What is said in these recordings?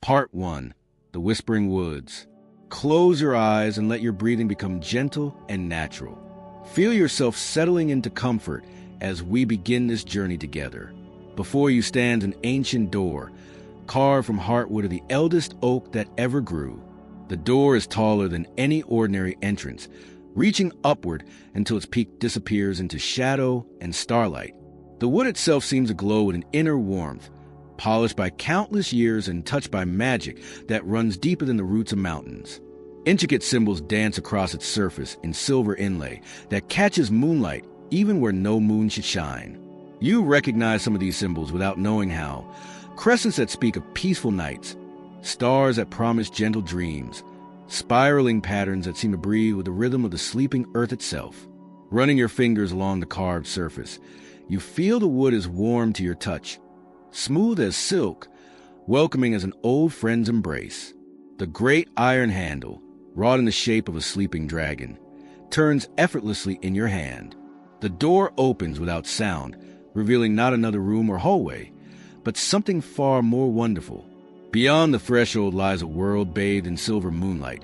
Part 1. The Whispering Woods. Close your eyes and let your breathing become gentle and natural. Feel yourself settling into comfort as we begin this journey together. Before you stands an ancient door, carved from heartwood of the eldest oak that ever grew. The door is taller than any ordinary entrance, reaching upward until its peak disappears into shadow and starlight. The wood itself seems aglow with an inner warmth, polished by countless years and touched by magic that runs deeper than the roots of mountains. Intricate symbols dance across its surface in silver inlay that catches moonlight even where no moon should shine. You recognize some of these symbols without knowing how. Crescents that speak of peaceful nights, stars that promise gentle dreams, spiraling patterns that seem to breathe with the rhythm of the sleeping earth itself. Running your fingers along the carved surface, you feel the wood is warm to your touch, smooth as silk, welcoming as an old friend's embrace. The great iron handle, wrought in the shape of a sleeping dragon, turns effortlessly in your hand. The door opens without sound, revealing not another room or hallway, but something far more wonderful. Beyond the threshold lies a world bathed in silver moonlight,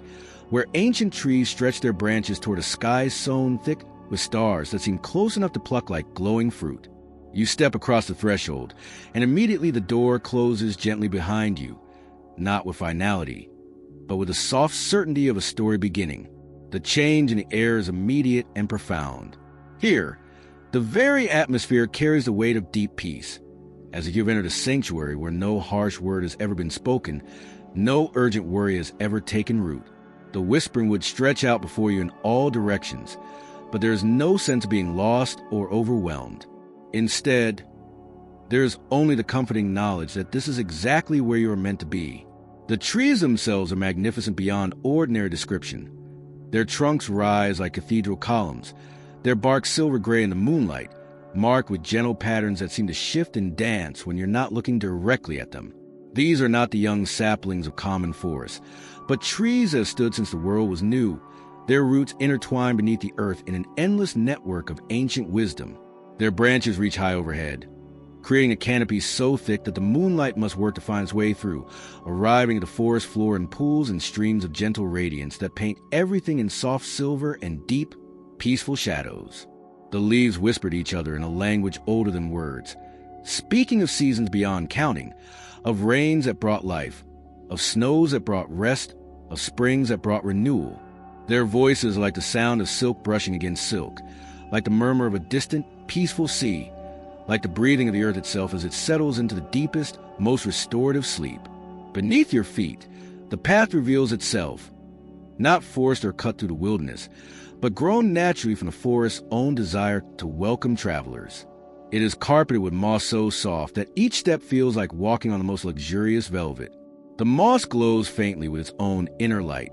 where ancient trees stretch their branches toward a sky sown thick with stars that seem close enough to pluck like glowing fruit. You step across the threshold, and immediately the door closes gently behind you, not with finality, but with the soft certainty of a story beginning. The change in the air is immediate and profound. Here, the very atmosphere carries the weight of deep peace, as if you've entered a sanctuary where no harsh word has ever been spoken, no urgent worry has ever taken root. The whispering would stretch out before you in all directions, but there is no sense of being lost or overwhelmed. Instead, there is only the comforting knowledge that this is exactly where you are meant to be. The trees themselves are magnificent beyond ordinary description. Their trunks rise like cathedral columns, their bark silver gray in the moonlight, marked with gentle patterns that seem to shift and dance when you're not looking directly at them. These are not the young saplings of common forests, but trees that have stood since the world was new, their roots intertwined beneath the earth in an endless network of ancient wisdom. Their branches reach high overhead, creating a canopy so thick that the moonlight must work to find its way through, arriving at the forest floor in pools and streams of gentle radiance that paint everything in soft silver and deep, peaceful shadows. The leaves whisper to each other in a language older than words, speaking of seasons beyond counting, of rains that brought life, of snows that brought rest, of springs that brought renewal. Their voices are like the sound of silk brushing against silk, like the murmur of a distant, peaceful sea, like the breathing of the earth itself as it settles into the deepest, most restorative sleep. Beneath your feet, the path reveals itself, not forced or cut through the wilderness, but grown naturally from the forest's own desire to welcome travelers. It is carpeted with moss so soft that each step feels like walking on the most luxurious velvet. The moss glows faintly with its own inner light,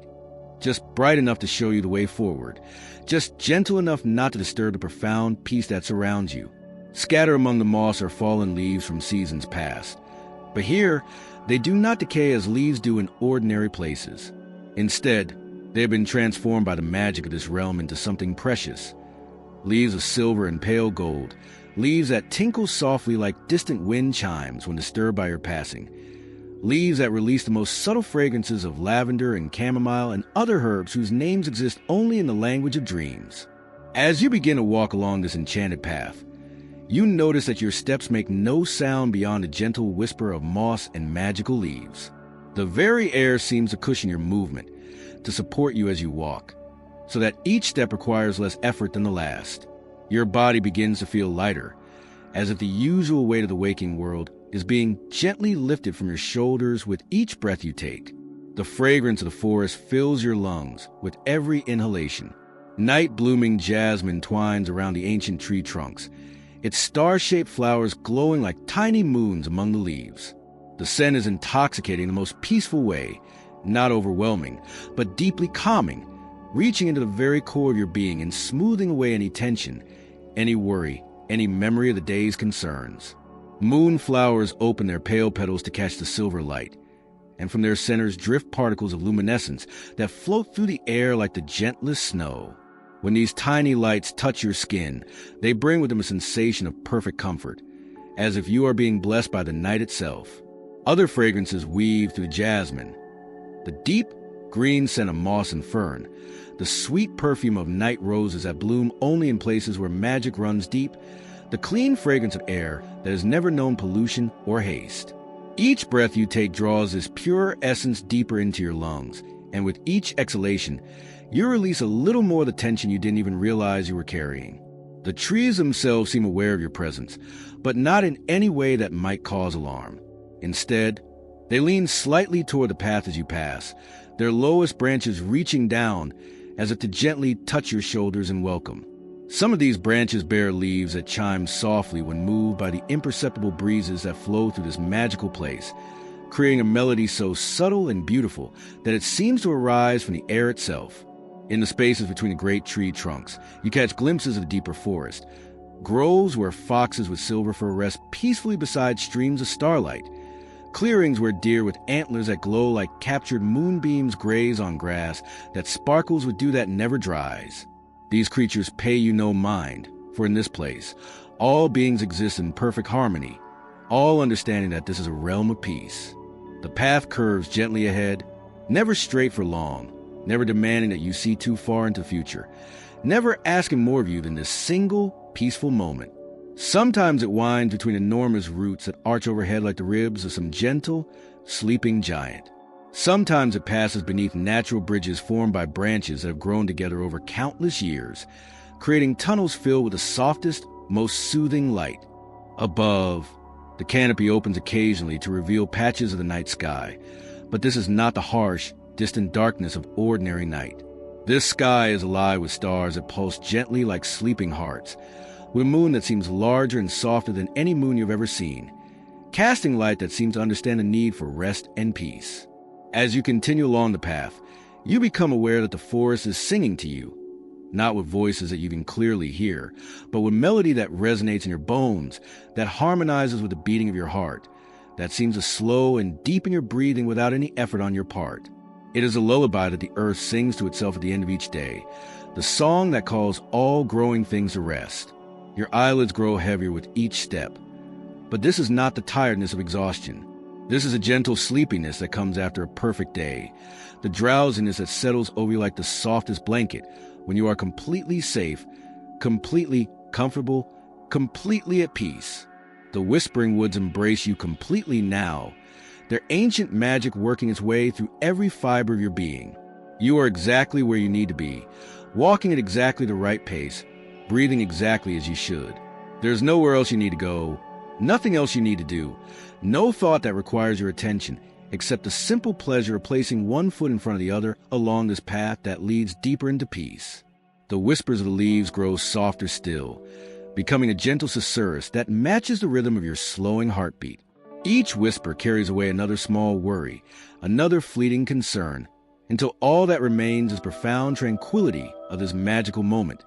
just bright enough to show you the way forward, just gentle enough not to disturb the profound peace that surrounds you. Scattered among the moss are fallen leaves from seasons past, but here they do not decay as leaves do in ordinary places. Instead, they have been transformed by the magic of this realm into something precious. Leaves of silver and pale gold, leaves that tinkle softly like distant wind chimes when disturbed by your passing. Leaves that release the most subtle fragrances of lavender and chamomile and other herbs whose names exist only in the language of dreams. As you begin to walk along this enchanted path, you notice that your steps make no sound beyond the gentle whisper of moss and magical leaves. The very air seems to cushion your movement, to support you as you walk, so that each step requires less effort than the last. Your body begins to feel lighter, as if the usual weight of the waking world is being gently lifted from your shoulders with each breath you take. The fragrance of the forest fills your lungs with every inhalation. Night-blooming jasmine twines around the ancient tree trunks, its star-shaped flowers glowing like tiny moons among the leaves. The scent is intoxicating in the most peaceful way, not overwhelming, but deeply calming, reaching into the very core of your being and smoothing away any tension, any worry, any memory of the day's concerns. Moonflowers open their pale petals to catch the silver light, and from their centers drift particles of luminescence that float through the air like the gentlest snow. When these tiny lights touch your skin, they bring with them a sensation of perfect comfort, as if you are being blessed by the night itself. Other fragrances weave through jasmine, the deep green scent of moss and fern, the sweet perfume of night roses that bloom only in places where magic runs deep, the clean fragrance of air that has never known pollution or haste. Each breath you take draws this pure essence deeper into your lungs, and with each exhalation, you release a little more of the tension you didn't even realize you were carrying. The trees themselves seem aware of your presence, but not in any way that might cause alarm. Instead, they lean slightly toward the path as you pass, their lowest branches reaching down as if to gently touch your shoulders in welcome. Some of these branches bear leaves that chime softly when moved by the imperceptible breezes that flow through this magical place, creating a melody so subtle and beautiful that it seems to arise from the air itself. In the spaces between the great tree trunks, you catch glimpses of the deeper forest, groves where foxes with silver fur rest peacefully beside streams of starlight, clearings where deer with antlers that glow like captured moonbeams graze on grass that sparkles with dew that never dries. These creatures pay you no mind, for in this place, all beings exist in perfect harmony, all understanding that this is a realm of peace. The path curves gently ahead, never straight for long, never demanding that you see too far into the future, never asking more of you than this single, peaceful moment. Sometimes it winds between enormous roots that arch overhead like the ribs of some gentle, sleeping giant. Sometimes it passes beneath natural bridges formed by branches that have grown together over countless years, creating tunnels filled with the softest, most soothing light. Above, the canopy opens occasionally to reveal patches of the night sky, but this is not the harsh, distant darkness of ordinary night. This sky is alive with stars that pulse gently like sleeping hearts, with a moon that seems larger and softer than any moon you've ever seen, casting light that seems to understand the need for rest and peace. As you continue along the path, you become aware that the forest is singing to you, not with voices that you can clearly hear, but with melody that resonates in your bones, that harmonizes with the beating of your heart, that seems to slow and deepen your breathing without any effort on your part. It is a lullaby that the earth sings to itself at the end of each day, the song that calls all growing things to rest. Your eyelids grow heavier with each step, but this is not the tiredness of exhaustion. This is a gentle sleepiness that comes after a perfect day, the drowsiness that settles over you like the softest blanket when you are completely safe, completely comfortable, completely at peace. The whispering woods embrace you completely now, their ancient magic working its way through every fiber of your being. You are exactly where you need to be, walking at exactly the right pace, breathing exactly as you should. There's nowhere else you need to go, nothing else you need to do, no thought that requires your attention, except the simple pleasure of placing one foot in front of the other along this path that leads deeper into peace. The whispers of the leaves grow softer still, becoming a gentle susurrus that matches the rhythm of your slowing heartbeat. Each whisper carries away another small worry, another fleeting concern, until all that remains is profound tranquility of this magical moment,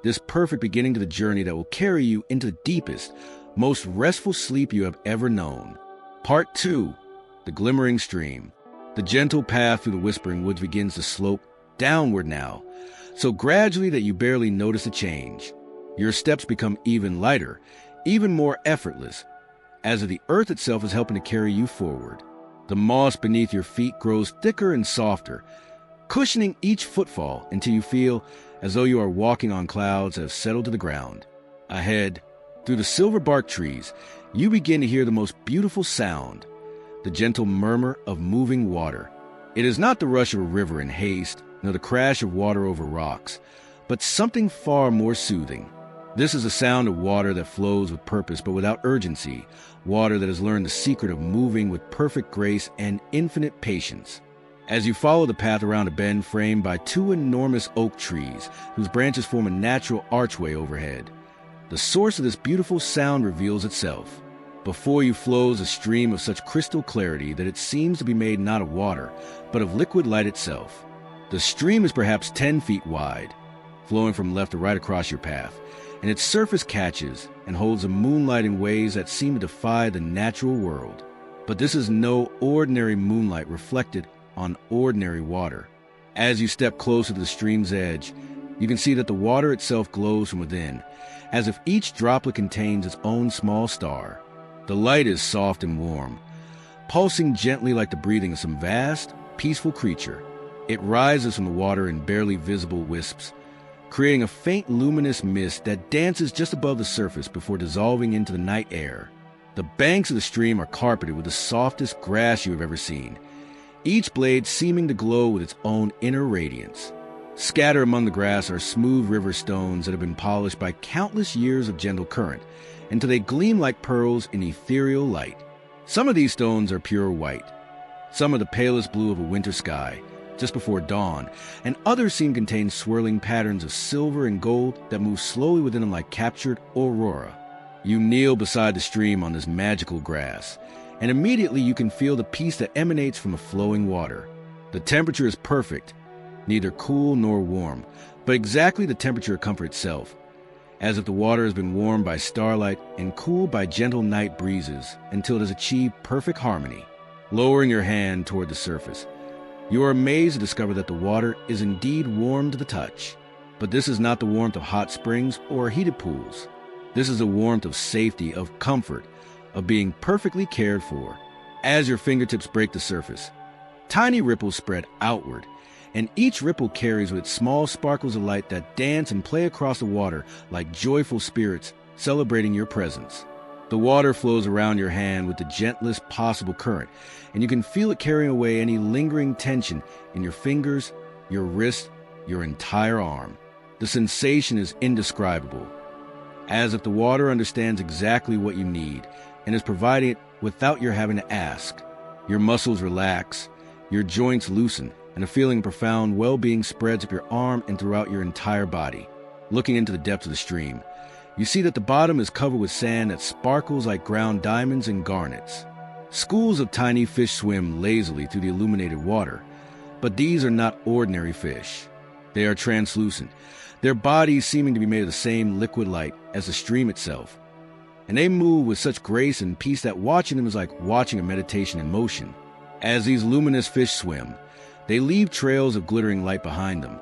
this perfect beginning to the journey that will carry you into the deepest, most restful sleep you have ever known. Part 2. The Glimmering Stream. The gentle path through the whispering woods begins to slope downward now, so gradually that you barely notice a change. Your steps become even lighter, even more effortless, as if the earth itself is helping to carry you forward. The moss beneath your feet grows thicker and softer, cushioning each footfall until you feel as though you are walking on clouds that have settled to the ground. Ahead, through the silver bark trees, you begin to hear the most beautiful sound, the gentle murmur of moving water. It is not the rush of a river in haste, nor the crash of water over rocks, but something far more soothing. This is a sound of water that flows with purpose but without urgency, water that has learned the secret of moving with perfect grace and infinite patience. As you follow the path around a bend framed by two enormous oak trees whose branches form a natural archway overhead, the source of this beautiful sound reveals itself. Before you flows a stream of such crystal clarity that it seems to be made not of water, but of liquid light itself. The stream is perhaps 10 feet wide, flowing from left to right across your path, and its surface catches and holds the moonlight in ways that seem to defy the natural world. But this is no ordinary moonlight reflected on ordinary water. As you step closer to the stream's edge, you can see that the water itself glows from within, as if each droplet contains its own small star. The light is soft and warm, pulsing gently like the breathing of some vast, peaceful creature. It rises from the water in barely visible wisps, creating a faint luminous mist that dances just above the surface before dissolving into the night air. The banks of the stream are carpeted with the softest grass you have ever seen, each blade seeming to glow with its own inner radiance. Scattered among the grass are smooth river stones that have been polished by countless years of gentle current until they gleam like pearls in ethereal light. Some of these stones are pure white. Some are the palest blue of a winter sky, just before dawn, and others seem to contain swirling patterns of silver and gold that move slowly within them like captured aurora. You kneel beside the stream on this magical grass, and immediately you can feel the peace that emanates from the flowing water. The temperature is perfect, neither cool nor warm, but exactly the temperature of comfort itself, as if the water has been warmed by starlight and cooled by gentle night breezes until it has achieved perfect harmony. Lowering your hand toward the surface, you are amazed to discover that the water is indeed warm to the touch. But this is not the warmth of hot springs or heated pools. This is the warmth of safety, of comfort, of being perfectly cared for. As your fingertips break the surface, tiny ripples spread outward, and each ripple carries with it small sparkles of light that dance and play across the water like joyful spirits celebrating your presence. The water flows around your hand with the gentlest possible current, and you can feel it carrying away any lingering tension in your fingers, your wrist, your entire arm. The sensation is indescribable, as if the water understands exactly what you need and is providing it without your having to ask. Your muscles relax, your joints loosen, and a feeling of profound well-being spreads up your arm and throughout your entire body. Looking into the depths of the stream, you see that the bottom is covered with sand that sparkles like ground diamonds and garnets. Schools of tiny fish swim lazily through the illuminated water, but these are not ordinary fish. They are translucent, their bodies seeming to be made of the same liquid light as the stream itself. And they move with such grace and peace that watching them is like watching a meditation in motion. As these luminous fish swim, they leave trails of glittering light behind them,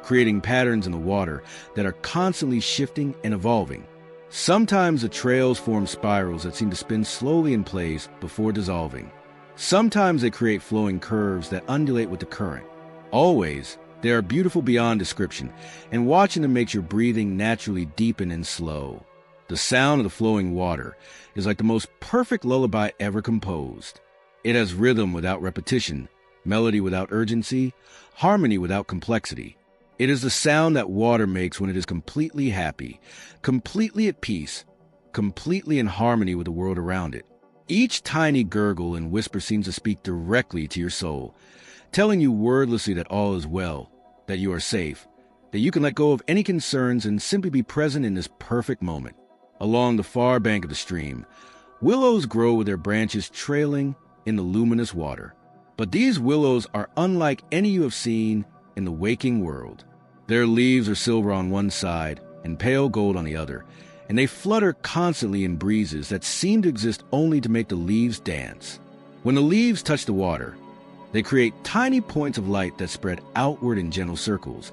creating patterns in the water that are constantly shifting and evolving. Sometimes the trails form spirals that seem to spin slowly in place before dissolving. Sometimes they create flowing curves that undulate with the current. Always, they are beautiful beyond description, and watching them makes your breathing naturally deepen and slow. The sound of the flowing water is like the most perfect lullaby ever composed. It has rhythm without repetition, melody without urgency, harmony without complexity. It is the sound that water makes when it is completely happy, completely at peace, completely in harmony with the world around it. Each tiny gurgle and whisper seems to speak directly to your soul, telling you wordlessly that all is well, that you are safe, that you can let go of any concerns and simply be present in this perfect moment. Along the far bank of the stream, willows grow with their branches trailing in the luminous water. But these willows are unlike any you have seen in the waking world. Their leaves are silver on one side and pale gold on the other, and they flutter constantly in breezes that seem to exist only to make the leaves dance. When the leaves touch the water, they create tiny points of light that spread outward in gentle circles,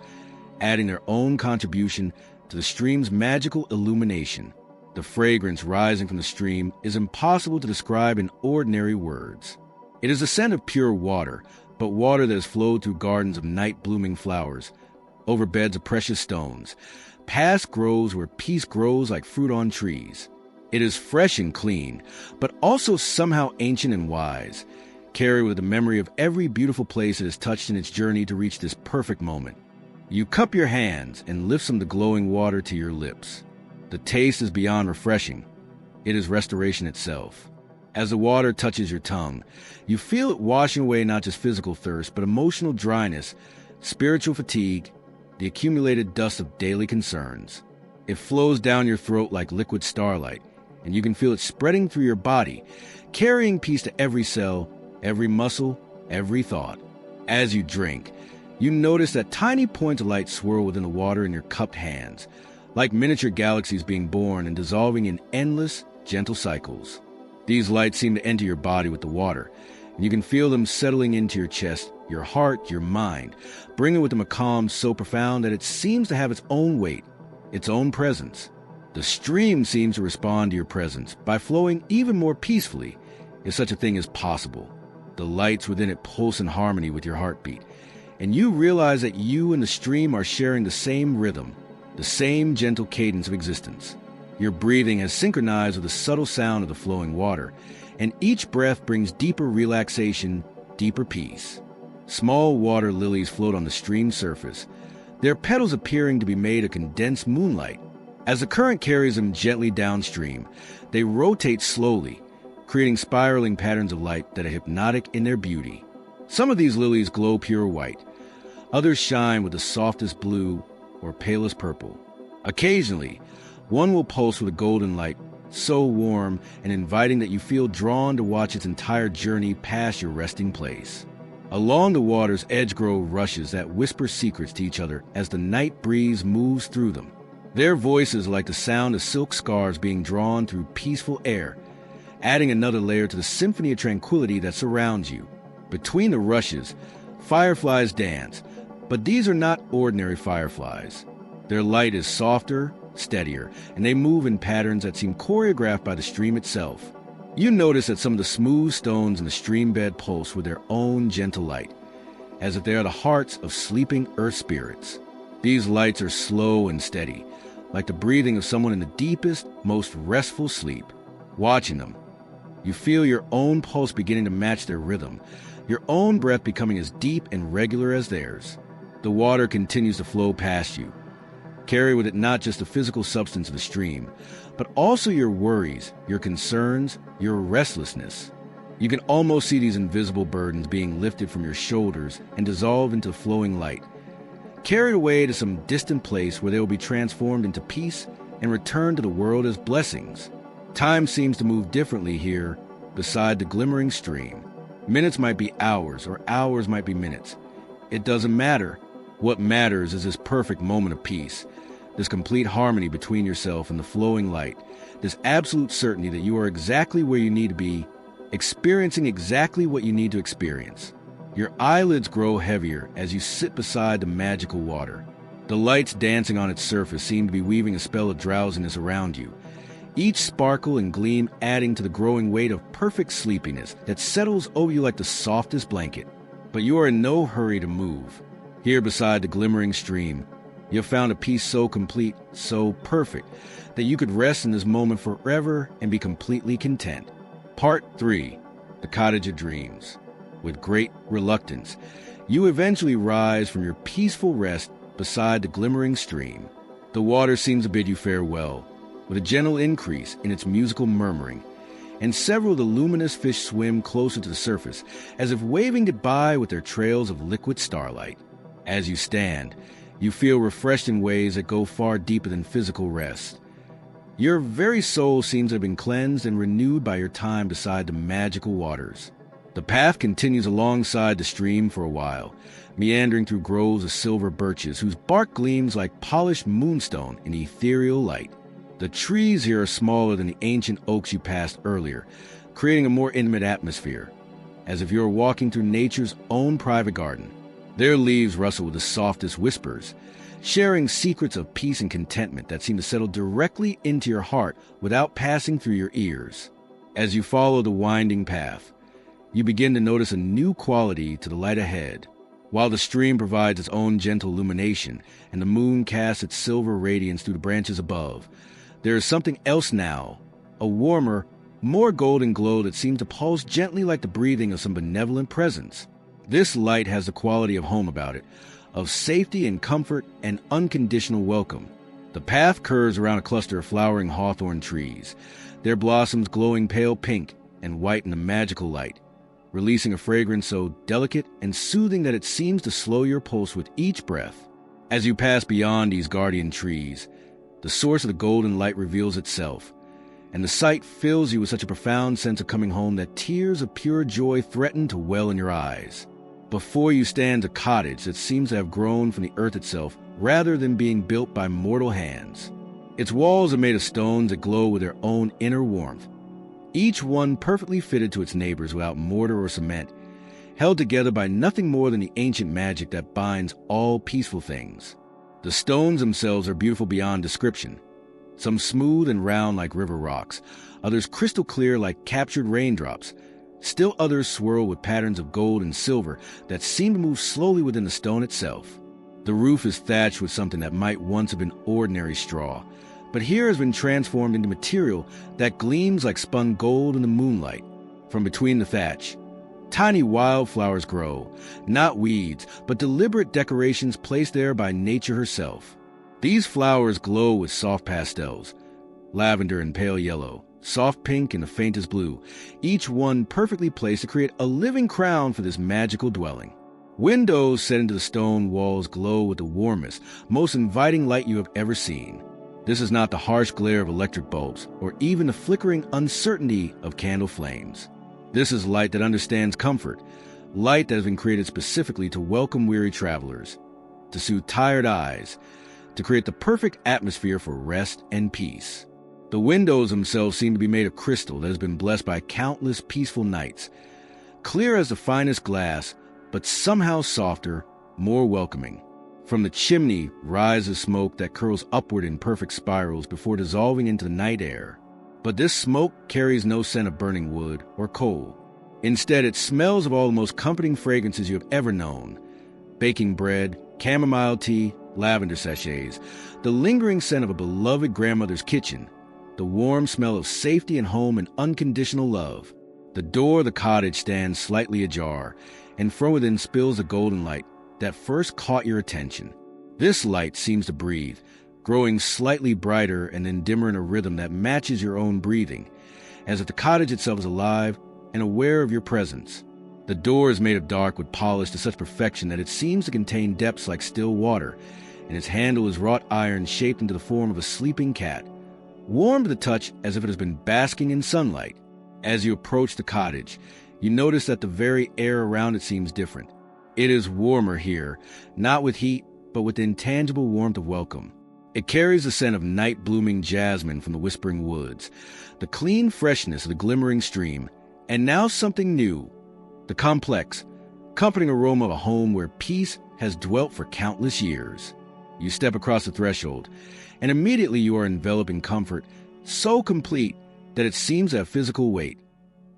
adding their own contribution to the stream's magical illumination. The fragrance rising from the stream is impossible to describe in ordinary words. It is the scent of pure water, but water that has flowed through gardens of night-blooming flowers, over beds of precious stones, past groves where peace grows like fruit on trees. It is fresh and clean, but also somehow ancient and wise, carried with the memory of every beautiful place it has touched in its journey to reach this perfect moment. You cup your hands and lift some of the glowing water to your lips. The taste is beyond refreshing. It is restoration itself. As the water touches your tongue, you feel it washing away not just physical thirst, but emotional dryness, spiritual fatigue, the accumulated dust of daily concerns. It flows down your throat like liquid starlight, and you can feel it spreading through your body, carrying peace to every cell, every muscle, every thought. As you drink, you notice that tiny points of light swirl within the water in your cupped hands, like miniature galaxies being born and dissolving in endless, gentle cycles. These lights seem to enter your body with the water, and you can feel them settling into your chest, your heart, your mind, bringing with them a calm so profound that it seems to have its own weight, its own presence. The stream seems to respond to your presence by flowing even more peacefully, if such a thing is possible. The lights within it pulse in harmony with your heartbeat, and you realize that you and the stream are sharing the same rhythm, the same gentle cadence of existence. Your breathing has synchronized with the subtle sound of the flowing water, and each breath brings deeper relaxation, deeper peace. Small water lilies float on the stream's surface, their petals appearing to be made of condensed moonlight. As the current carries them gently downstream, they rotate slowly, creating spiraling patterns of light that are hypnotic in their beauty. Some of these lilies glow pure white, others shine with the softest blue or palest purple. Occasionally, one will pulse with a golden light, so warm and inviting that you feel drawn to watch its entire journey past your resting place. Along the water's edge grow rushes that whisper secrets to each other as the night breeze moves through them. Their voices like the sound of silk scarves being drawn through peaceful air, adding another layer to the symphony of tranquility that surrounds you. Between the rushes, fireflies dance, but these are not ordinary fireflies. Their light is softer, steadier, and they move in patterns that seem choreographed by the stream itself. You notice that some of the smooth stones in the stream bed pulse with their own gentle light, as if they are the hearts of sleeping earth spirits. These lights are slow and steady, like the breathing of someone in the deepest, most restful sleep. Watching them, you feel your own pulse beginning to match their rhythm, your own breath becoming as deep and regular as theirs. The water continues to flow past you, carry with it not just the physical substance of the stream, but also your worries, your concerns, your restlessness. You can almost see these invisible burdens being lifted from your shoulders and dissolve into flowing light, carried away to some distant place where they will be transformed into peace and return to the world as blessings. Time seems to move differently here beside the glimmering stream. Minutes might be hours, or hours might be minutes. It doesn't matter. What matters is this perfect moment of peace, this complete harmony between yourself and the flowing light, this absolute certainty that you are exactly where you need to be, experiencing exactly what you need to experience. Your eyelids grow heavier as you sit beside the magical water. The lights dancing on its surface seem to be weaving a spell of drowsiness around you, each sparkle and gleam adding to the growing weight of perfect sleepiness that settles over you like the softest blanket. But you are in no hurry to move. Here beside the glimmering stream, you have found a peace so complete, so perfect, that you could rest in this moment forever and be completely content. Part 3. The Cottage of Dreams. With great reluctance, you eventually rise from your peaceful rest beside the glimmering stream. The water seems to bid you farewell, with a gentle increase in its musical murmuring, and several of the luminous fish swim closer to the surface, as if waving goodbye with their trails of liquid starlight. As you stand, you feel refreshed in ways that go far deeper than physical rest. Your very soul seems to have been cleansed and renewed by your time beside the magical waters. The path continues alongside the stream for a while, meandering through groves of silver birches whose bark gleams like polished moonstone in ethereal light. The trees here are smaller than the ancient oaks you passed earlier, creating a more intimate atmosphere, as if you were walking through nature's own private garden. Their leaves rustle with the softest whispers, sharing secrets of peace and contentment that seem to settle directly into your heart without passing through your ears. As you follow the winding path, you begin to notice a new quality to the light ahead. While the stream provides its own gentle illumination and the moon casts its silver radiance through the branches above, there is something else now, a warmer, more golden glow that seems to pulse gently like the breathing of some benevolent presence. This light has the quality of home about it, of safety and comfort and unconditional welcome. The path curves around a cluster of flowering hawthorn trees, their blossoms glowing pale pink and white in the magical light, releasing a fragrance so delicate and soothing that it seems to slow your pulse with each breath. As you pass beyond these guardian trees, the source of the golden light reveals itself, and the sight fills you with such a profound sense of coming home that tears of pure joy threaten to well in your eyes. Before you stands a cottage that seems to have grown from the earth itself rather than being built by mortal hands. Its walls are made of stones that glow with their own inner warmth, each one perfectly fitted to its neighbors without mortar or cement, held together by nothing more than the ancient magic that binds all peaceful things. The stones themselves are beautiful beyond description, some smooth and round like river rocks, others crystal clear like captured raindrops, Still others swirl with patterns of gold and silver that seem to move slowly within the stone itself. The roof is thatched with something that might once have been ordinary straw, but here has been transformed into material that gleams like spun gold in the moonlight. From between the thatch, tiny wildflowers grow, not weeds, but deliberate decorations placed there by nature herself. These flowers glow with soft pastels, lavender and pale yellow, soft pink and the faintest blue, each one perfectly placed to create a living crown for this magical dwelling. Windows set into the stone walls glow with the warmest, most inviting light you have ever seen. This is not the harsh glare of electric bulbs or even the flickering uncertainty of candle flames. This is light that understands comfort, light that has been created specifically to welcome weary travelers, to soothe tired eyes, to create the perfect atmosphere for rest and peace. The windows themselves seem to be made of crystal that has been blessed by countless peaceful nights, clear as the finest glass, but somehow softer, more welcoming. From the chimney rises smoke that curls upward in perfect spirals before dissolving into the night air. But this smoke carries no scent of burning wood or coal. Instead, it smells of all the most comforting fragrances you have ever known: baking bread, chamomile tea, lavender sachets, the lingering scent of a beloved grandmother's kitchen, the warm smell of safety and home and unconditional love. The door of the cottage stands slightly ajar, and from within spills the golden light that first caught your attention. This light seems to breathe, growing slightly brighter and then dimmer in a rhythm that matches your own breathing, as if the cottage itself is alive and aware of your presence. The door is made of dark wood polished to such perfection that it seems to contain depths like still water, and its handle is wrought iron shaped into the form of a sleeping cat, warm to the touch as if it has been basking in sunlight. As you approach the cottage, you notice that the very air around it seems different. It is warmer here, not with heat, but with the intangible warmth of welcome. It carries the scent of night-blooming jasmine from the whispering woods, the clean freshness of the glimmering stream, and now something new, the complex, comforting aroma of a home where peace has dwelt for countless years. You step across the threshold, and immediately you are enveloped in comfort so complete that it seems to have physical weight,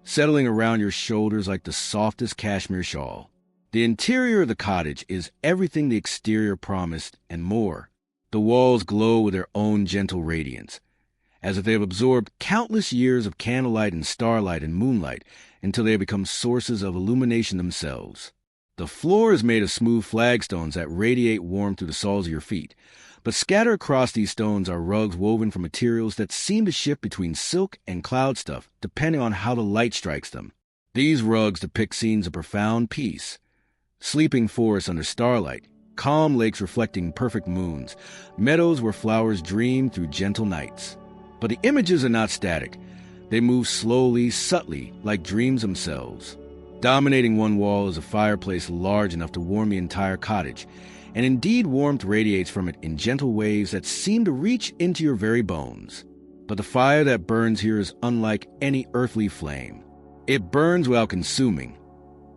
settling around your shoulders like the softest cashmere shawl. The interior of the cottage is everything the exterior promised and more. The walls glow with their own gentle radiance, as if they have absorbed countless years of candlelight and starlight and moonlight until they have become sources of illumination themselves. The floor is made of smooth flagstones that radiate warmth through the soles of your feet, but scattered across these stones are rugs woven from materials that seem to shift between silk and cloud stuff depending on how the light strikes them. These rugs depict scenes of profound peace: sleeping forests under starlight, calm lakes reflecting perfect moons, meadows where flowers dream through gentle nights. But the images are not static. They move slowly, subtly, like dreams themselves. Dominating one wall is a fireplace large enough to warm the entire cottage, and indeed warmth radiates from it in gentle waves that seem to reach into your very bones. But the fire that burns here is unlike any earthly flame. It burns without consuming,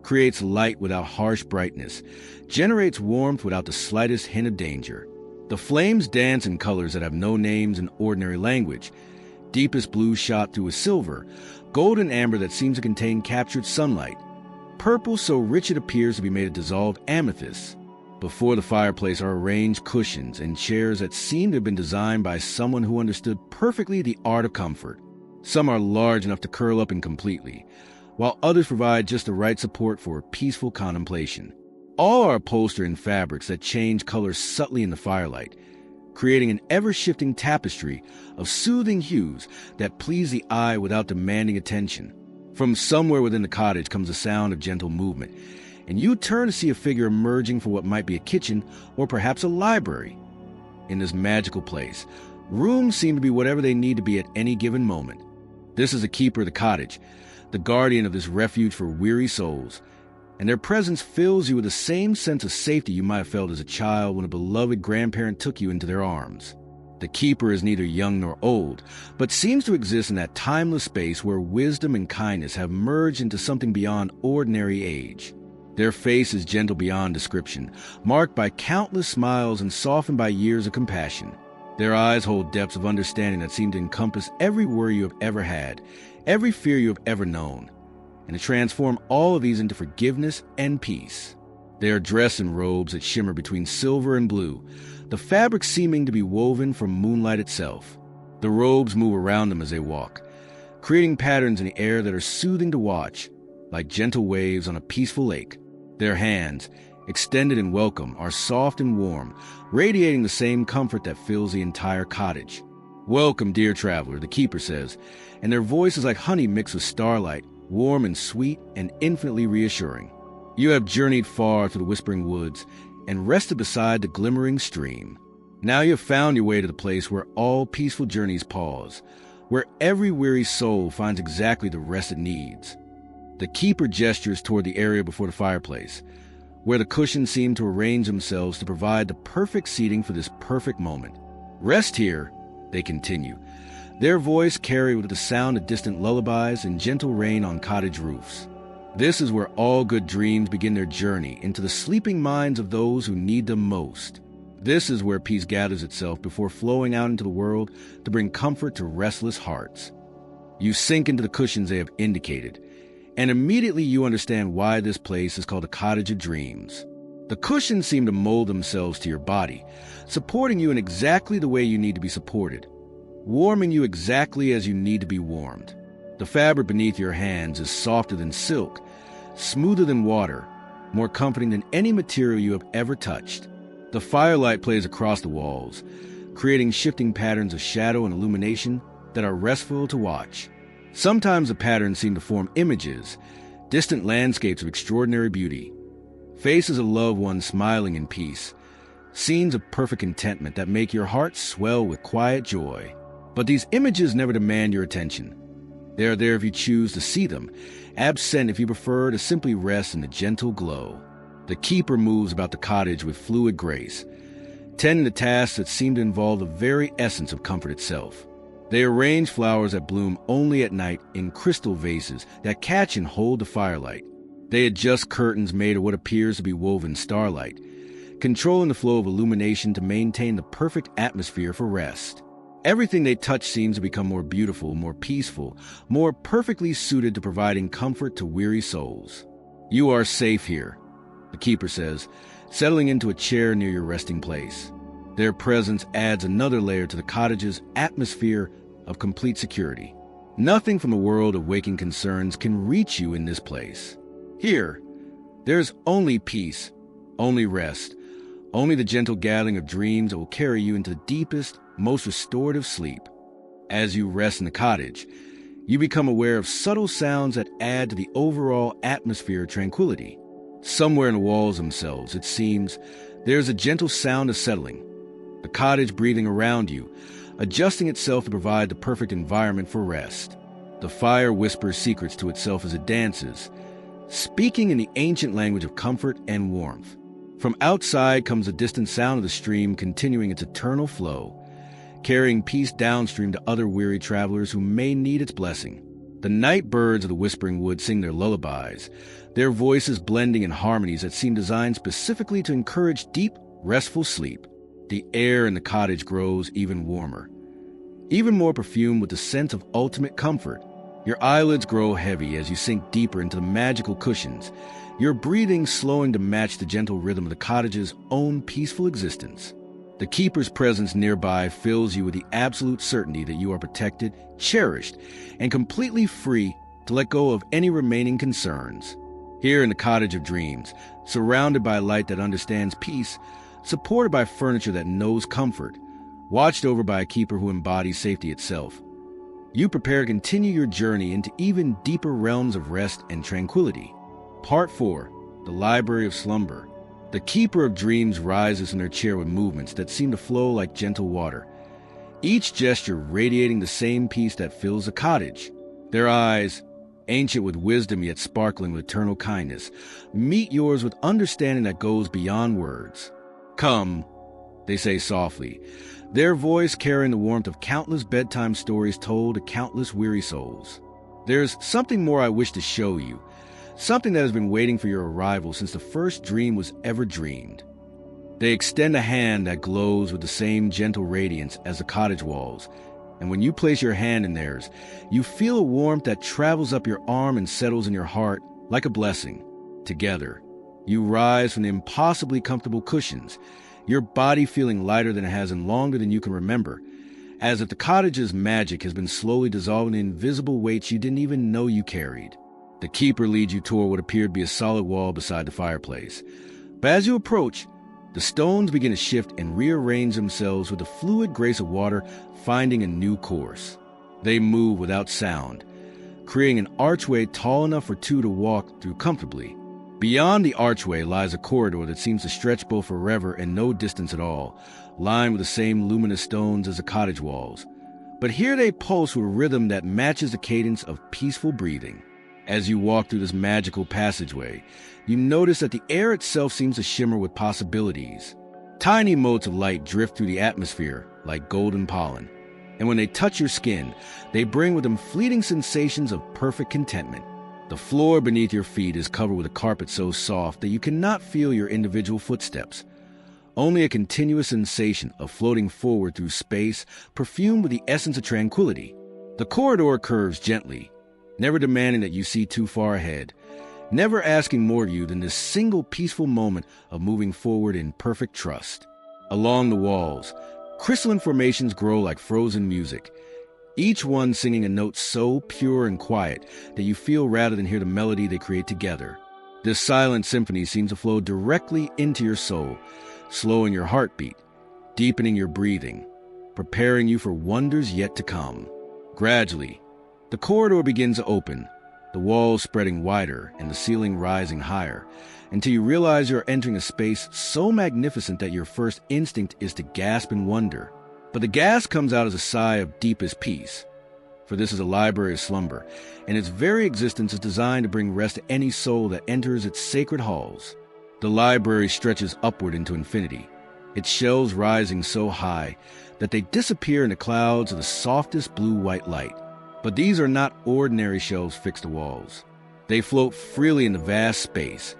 creates light without harsh brightness, generates warmth without the slightest hint of danger. The flames dance in colors that have no names in ordinary language: deepest blue shot through with silver, golden amber that seems to contain captured sunlight, purple so rich it appears to be made of dissolved amethyst. Before the fireplace are arranged cushions and chairs that seem to have been designed by someone who understood perfectly the art of comfort. Some are large enough to curl up in completely, while others provide just the right support for peaceful contemplation. All are upholstered in fabrics that change colors subtly in the firelight, creating an ever-shifting tapestry of soothing hues that please the eye without demanding attention. From somewhere within the cottage comes the sound of gentle movement, and you turn to see a figure emerging from what might be a kitchen or perhaps a library. In this magical place, rooms seem to be whatever they need to be at any given moment. This is the keeper of the cottage, the guardian of this refuge for weary souls, and their presence fills you with the same sense of safety you might have felt as a child when a beloved grandparent took you into their arms. The keeper is neither young nor old, but seems to exist in that timeless space where wisdom and kindness have merged into something beyond ordinary age. Their face is gentle beyond description, marked by countless smiles and softened by years of compassion. Their eyes hold depths of understanding that seem to encompass every worry you have ever had, every fear you have ever known. and to transform all of these into forgiveness and peace. They are dressed in robes that shimmer between silver and blue, the fabric seeming to be woven from moonlight itself. The robes move around them as they walk, creating patterns in the air that are soothing to watch, like gentle waves on a peaceful lake. Their hands, extended in welcome, are soft and warm, radiating the same comfort that fills the entire cottage. "Welcome, dear traveler," the keeper says, and their voice is like honey mixed with starlight, warm and sweet and infinitely reassuring. You have journeyed far through the whispering woods and rested beside the glimmering stream. Now you have found your way to the place where all peaceful journeys pause, where every weary soul finds exactly the rest it needs. The keeper gestures toward the area before the fireplace, where the cushions seem to arrange themselves to provide the perfect seating for this perfect moment. "Rest here," they continue, their voice carried with the sound of distant lullabies and gentle rain on cottage roofs. "This is where all good dreams begin their journey into the sleeping minds of those who need them most. This is where peace gathers itself before flowing out into the world to bring comfort to restless hearts." You sink into the cushions they have indicated, and immediately you understand why this place is called a cottage of dreams. The cushions seem to mold themselves to your body, supporting you in exactly the way you need to be supported, warming you exactly as you need to be warmed. The fabric beneath your hands is softer than silk, smoother than water, more comforting than any material you have ever touched. The firelight plays across the walls, creating shifting patterns of shadow and illumination that are restful to watch. Sometimes the patterns seem to form images, distant landscapes of extraordinary beauty, faces of loved ones smiling in peace, scenes of perfect contentment that make your heart swell with quiet joy. But these images never demand your attention. They are there if you choose to see them, absent if you prefer to simply rest in the gentle glow. The keeper moves about the cottage with fluid grace, tending to tasks that seem to involve the very essence of comfort itself. They arrange flowers that bloom only at night in crystal vases that catch and hold the firelight. They adjust curtains made of what appears to be woven starlight, controlling the flow of illumination to maintain the perfect atmosphere for rest. Everything they touch seems to become more beautiful, more peaceful, more perfectly suited to providing comfort to weary souls. "You are safe here," the keeper says, settling into a chair near your resting place. Their presence adds another layer to the cottage's atmosphere of complete security. Nothing from the world of waking concerns can reach you in this place. Here, there's only peace, only rest, only the gentle gathering of dreams that will carry you into the deepest, most restorative sleep. As you rest in the cottage, you become aware of subtle sounds that add to the overall atmosphere of tranquility. Somewhere in the walls themselves, it seems, there's a gentle sound of settling, the cottage breathing around you, adjusting itself to provide the perfect environment for rest. The fire whispers secrets to itself as it dances, speaking in the ancient language of comfort and warmth. From outside comes the distant sound of the stream continuing its eternal flow, carrying peace downstream to other weary travelers who may need its blessing. The night birds of the whispering wood sing their lullabies, their voices blending in harmonies that seem designed specifically to encourage deep, restful sleep. The air in the cottage grows even warmer, even more perfumed with the sense of ultimate comfort. Your eyelids grow heavy as you sink deeper into the magical cushions, your breathing slowing to match the gentle rhythm of the cottage's own peaceful existence. The keeper's presence nearby fills you with the absolute certainty that you are protected, cherished, and completely free to let go of any remaining concerns. Here in the cottage of dreams, surrounded by light that understands peace, supported by furniture that knows comfort, watched over by a keeper who embodies safety itself, you prepare to continue your journey into even deeper realms of rest and tranquility. Part 4. The Library of Slumber. The keeper of dreams rises in their chair with movements that seem to flow like gentle water, each gesture radiating the same peace that fills the cottage. Their eyes, ancient with wisdom yet sparkling with eternal kindness, meet yours with understanding that goes beyond words. "Come," they say softly, their voice carrying the warmth of countless bedtime stories told to countless weary souls. "There's something more I wish to show you, something that has been waiting for your arrival since the first dream was ever dreamed." They extend a hand that glows with the same gentle radiance as the cottage walls, And when you place your hand in theirs, you feel a warmth that travels up your arm and settles in your heart like a blessing. Together, you rise from the impossibly comfortable cushions, your body feeling lighter than it has and longer than you can remember, as if the cottage's magic has been slowly dissolving the invisible weights you didn't even know you carried. The keeper leads you toward what appeared to be a solid wall beside the fireplace. But as you approach, the stones begin to shift and rearrange themselves with the fluid grace of water finding a new course. They move without sound, creating an archway tall enough for two to walk through comfortably. Beyond the archway lies a corridor that seems to stretch both forever and no distance at all, lined with the same luminous stones as the cottage walls. But here they pulse with a rhythm that matches the cadence of peaceful breathing. As you walk through this magical passageway, you notice that the air itself seems to shimmer with possibilities. Tiny motes of light drift through the atmosphere like golden pollen, and when they touch your skin, they bring with them fleeting sensations of perfect contentment. The floor beneath your feet is covered with a carpet so soft that you cannot feel your individual footsteps, only a continuous sensation of floating forward through space, perfumed with the essence of tranquility. The corridor curves gently, never demanding that you see too far ahead, never asking more of you than this single peaceful moment of moving forward in perfect trust. Along the walls, crystalline formations grow like frozen music, each one singing a note so pure and quiet that you feel rather than hear the melody they create together. This silent symphony seems to flow directly into your soul, slowing your heartbeat, deepening your breathing, preparing you for wonders yet to come. Gradually, the corridor begins to open, the walls spreading wider and the ceiling rising higher, until you realize you're entering a space so magnificent that your first instinct is to gasp in wonder. But the gasp comes out as a sigh of deepest peace, for this is a library of slumber, and its very existence is designed to bring rest to any soul that enters its sacred halls. The library stretches upward into infinity, its shelves rising so high that they disappear in the clouds of the softest blue-white light. But these are not ordinary shelves fixed to walls. They float freely in the vast space,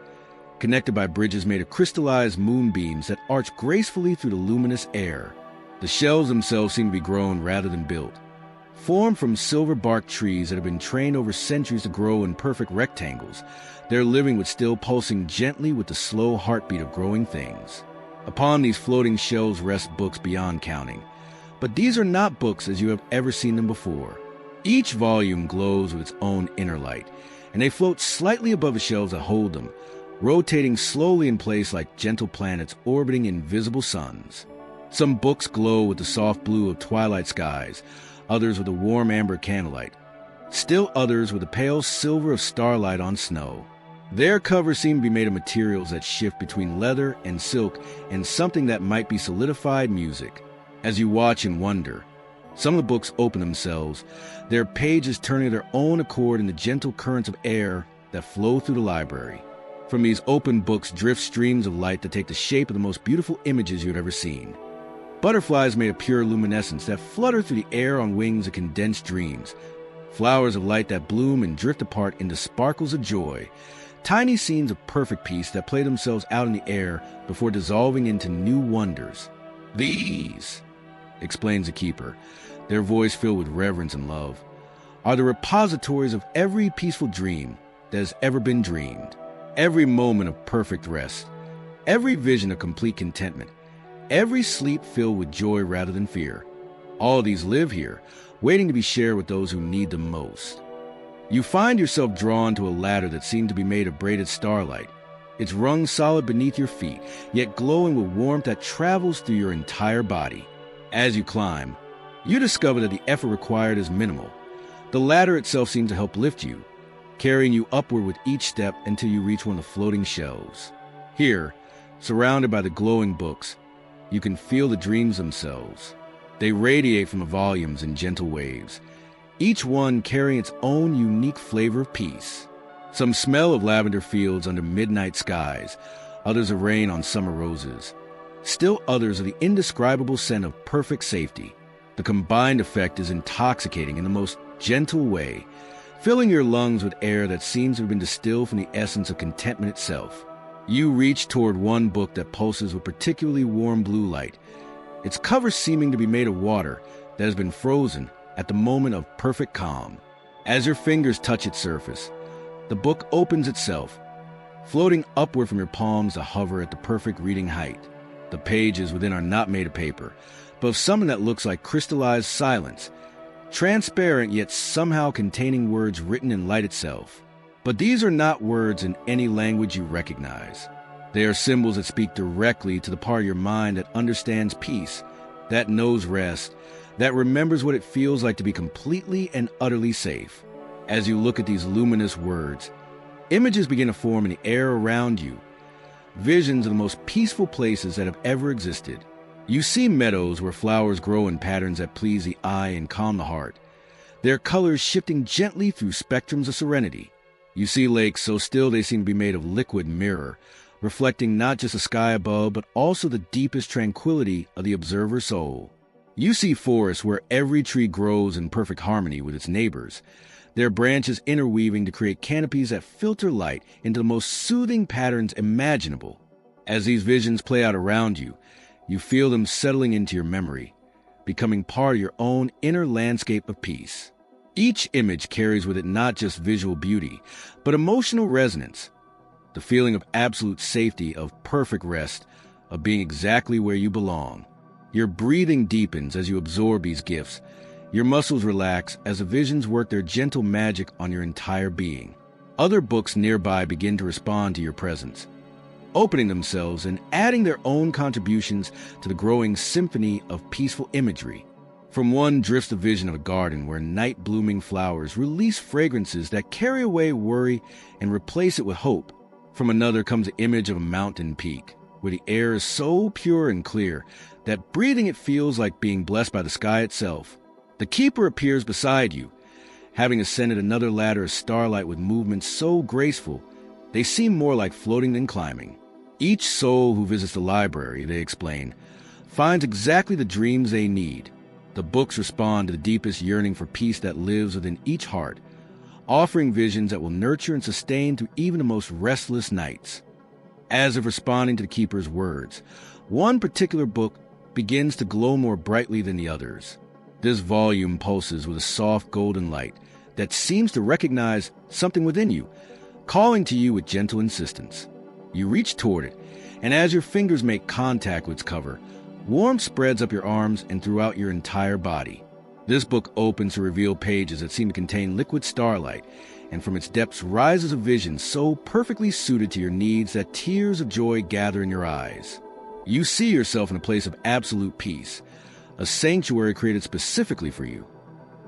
connected by bridges made of crystallized moonbeams that arch gracefully through the luminous air. The shelves themselves seem to be grown rather than built, formed from silver-barked trees that have been trained over centuries to grow in perfect rectangles. They're living but still pulsing gently with the slow heartbeat of growing things. Upon these floating shelves rest books beyond counting, but these are not books as you have ever seen them before. Each volume glows with its own inner light, and they float slightly above the shelves that hold them, rotating slowly in place like gentle planets orbiting invisible suns. Some books glow with the soft blue of twilight skies, others with the warm amber candlelight, still others with the pale silver of starlight on snow. Their covers seem to be made of materials that shift between leather and silk and something that might be solidified music. As you watch and wonder, some of the books open themselves, their pages turning of their own accord in the gentle currents of air that flow through the library. From these open books drift streams of light that take the shape of the most beautiful images you've ever seen. Butterflies made of pure luminescence that flutter through the air on wings of condensed dreams. Flowers of light that bloom and drift apart into sparkles of joy. Tiny scenes of perfect peace that play themselves out in the air before dissolving into new wonders. These, explains the keeper, their voice filled with reverence and love, are the repositories of every peaceful dream that has ever been dreamed, every moment of perfect rest, every vision of complete contentment, every sleep filled with joy rather than fear. All these live here, waiting to be shared with those who need them most. You find yourself drawn to a ladder that seemed to be made of braided starlight, its rungs solid beneath your feet, yet glowing with warmth that travels through your entire body. As you climb, you discover that the effort required is minimal. The ladder itself seems to help lift you, carrying you upward with each step until you reach one of the floating shelves. Here, surrounded by the glowing books, you can feel the dreams themselves. They radiate from the volumes in gentle waves, each one carrying its own unique flavor of peace. Some smell of lavender fields under midnight skies, others of rain on summer roses. Still others of the indescribable scent of perfect safety. The combined effect is intoxicating in the most gentle way, filling your lungs with air that seems to have been distilled from the essence of contentment itself. You reach toward one book that pulses with particularly warm blue light, its cover seeming to be made of water, that has been frozen at the moment of perfect calm. As your fingers touch its surface, the book opens itself, floating upward from your palms to hover at the perfect reading height. The pages within are not made of paper, but of something that looks like crystallized silence, transparent yet somehow containing words written in light itself. But these are not words in any language you recognize. They are symbols that speak directly to the part of your mind that understands peace, that knows rest, that remembers what it feels like to be completely and utterly safe. As you look at these luminous words, images begin to form in the air around you, visions of the most peaceful places that have ever existed. You see meadows where flowers grow in patterns that please the eye and calm the heart, their colors shifting gently through spectrums of serenity. You see lakes so still they seem to be made of liquid mirror, reflecting not just the sky above, but also the deepest tranquility of the observer's soul. You see forests where every tree grows in perfect harmony with its neighbors, their branches interweaving to create canopies that filter light into the most soothing patterns imaginable. As these visions play out around you, you feel them settling into your memory, becoming part of your own inner landscape of peace. Each image carries with it not just visual beauty, but emotional resonance, the feeling of absolute safety, of perfect rest, of being exactly where you belong. Your breathing deepens as you absorb these gifts. Your muscles relax as the visions work their gentle magic on your entire being. Other books nearby begin to respond to your presence, opening themselves and adding their own contributions to the growing symphony of peaceful imagery. From one drifts the vision of a garden where night-blooming flowers release fragrances that carry away worry and replace it with hope. From another comes the image of a mountain peak, where the air is so pure and clear that breathing it feels like being blessed by the sky itself. The keeper appears beside you, having ascended another ladder of starlight with movements so graceful they seem more like floating than climbing. Each soul who visits the library, they explain, finds exactly the dreams they need. The books respond to the deepest yearning for peace that lives within each heart, offering visions that will nurture and sustain through even the most restless nights. As if responding to the keeper's words, one particular book begins to glow more brightly than the others. This volume pulses with a soft golden light that seems to recognize something within you, calling to you with gentle insistence. You reach toward it, and as your fingers make contact with its cover, warmth spreads up your arms and throughout your entire body. This book opens to reveal pages that seem to contain liquid starlight, and from its depths rises a vision so perfectly suited to your needs that tears of joy gather in your eyes. You see yourself in a place of absolute peace, a sanctuary created specifically for you,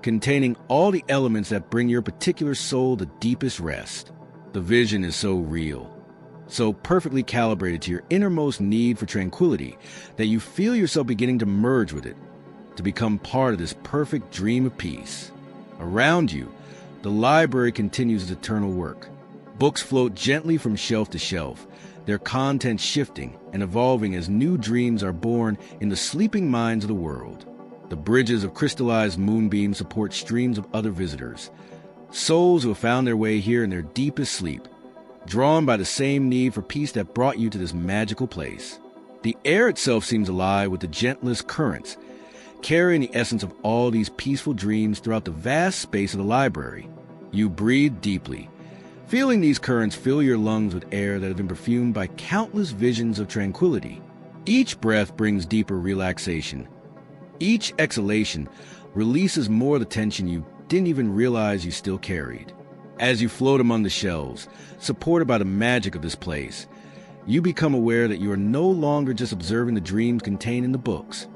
containing all the elements that bring your particular soul the deepest rest. The vision is so real, so perfectly calibrated to your innermost need for tranquility that you feel yourself beginning to merge with it, to become part of this perfect dream of peace. Around you, the library continues its eternal work. Books float gently from shelf to shelf, their content shifting and evolving as new dreams are born in the sleeping minds of the world. The bridges of crystallized moonbeams support streams of other visitors, souls who have found their way here in their deepest sleep, drawn by the same need for peace that brought you to this magical place. The air itself seems alive with the gentlest currents, carrying the essence of all these peaceful dreams throughout the vast space of the library. You breathe deeply, feeling these currents fill your lungs with air that have been perfumed by countless visions of tranquility. Each breath brings deeper relaxation. Each exhalation releases more of the tension you didn't even realize you still carried. As you float among the shelves, supported by the magic of this place, you become aware that you are no longer just observing the dreams contained in the books.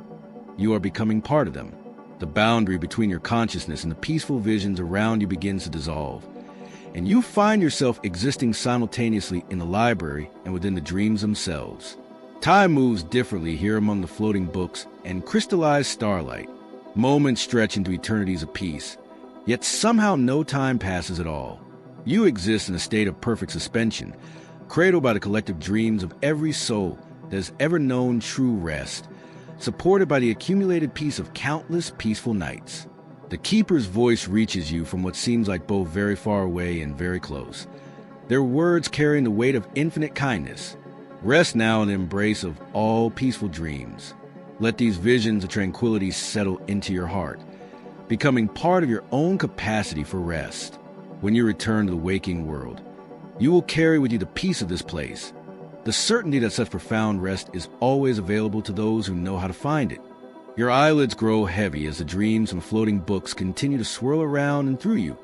You are becoming part of them. The boundary between your consciousness and the peaceful visions around you begins to dissolve, and you find yourself existing simultaneously in the library and within the dreams themselves. Time moves differently here among the floating books and crystallized starlight. Moments stretch into eternities of peace, yet somehow no time passes at all. You exist in a state of perfect suspension, cradled by the collective dreams of every soul that has ever known true rest, supported by the accumulated peace of countless peaceful nights. The keeper's voice reaches you from what seems like both very far away and very close, their words carrying the weight of infinite kindness. Rest now in the embrace of all peaceful dreams. Let these visions of tranquility settle into your heart, becoming part of your own capacity for rest. When you return to the waking world, you will carry with you the peace of this place, the certainty that such profound rest is always available to those who know how to find it. Your eyelids grow heavy as the dreams from floating books continue to swirl around and through you,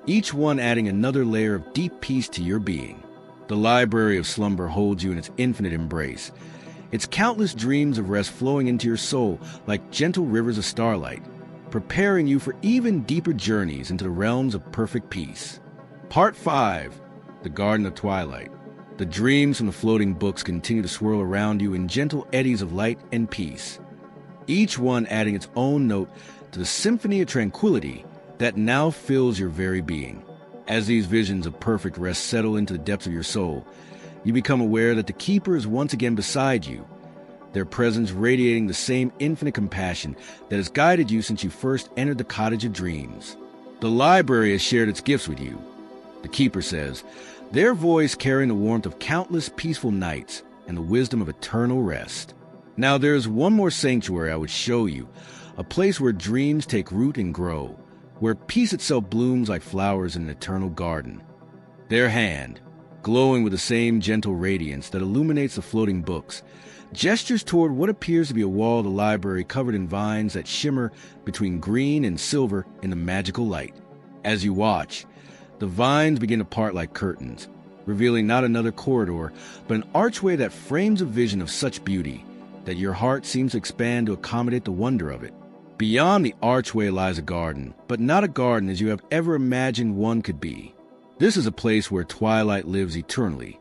each one adding another layer of deep peace to your being. The library of slumber holds you in its infinite embrace, its countless dreams of rest flowing into your soul like gentle rivers of starlight, preparing you for even deeper journeys into the realms of perfect peace. Part 5. The Garden of Twilight. The dreams from the floating books continue to swirl around you in gentle eddies of light and peace, each one adding its own note to the symphony of tranquility that now fills your very being. As these visions of perfect rest settle into the depths of your soul, you become aware that the Keeper is once again beside you, their presence radiating the same infinite compassion that has guided you since you first entered the cottage of dreams. The library has shared its gifts with you, the Keeper says, their voice carrying the warmth of countless peaceful nights and the wisdom of eternal rest. Now there is one more sanctuary I would show you, a place where dreams take root and grow, where peace itself blooms like flowers in an eternal garden. Their hand, glowing with the same gentle radiance that illuminates the floating books, gestures toward what appears to be a wall of the library covered in vines that shimmer between green and silver in the magical light. As you watch, the vines begin to part like curtains, revealing not another corridor, but an archway that frames a vision of such beauty that your heart seems to expand to accommodate the wonder of it. Beyond the archway lies a garden, but not a garden as you have ever imagined one could be. This is a place where twilight lives eternally,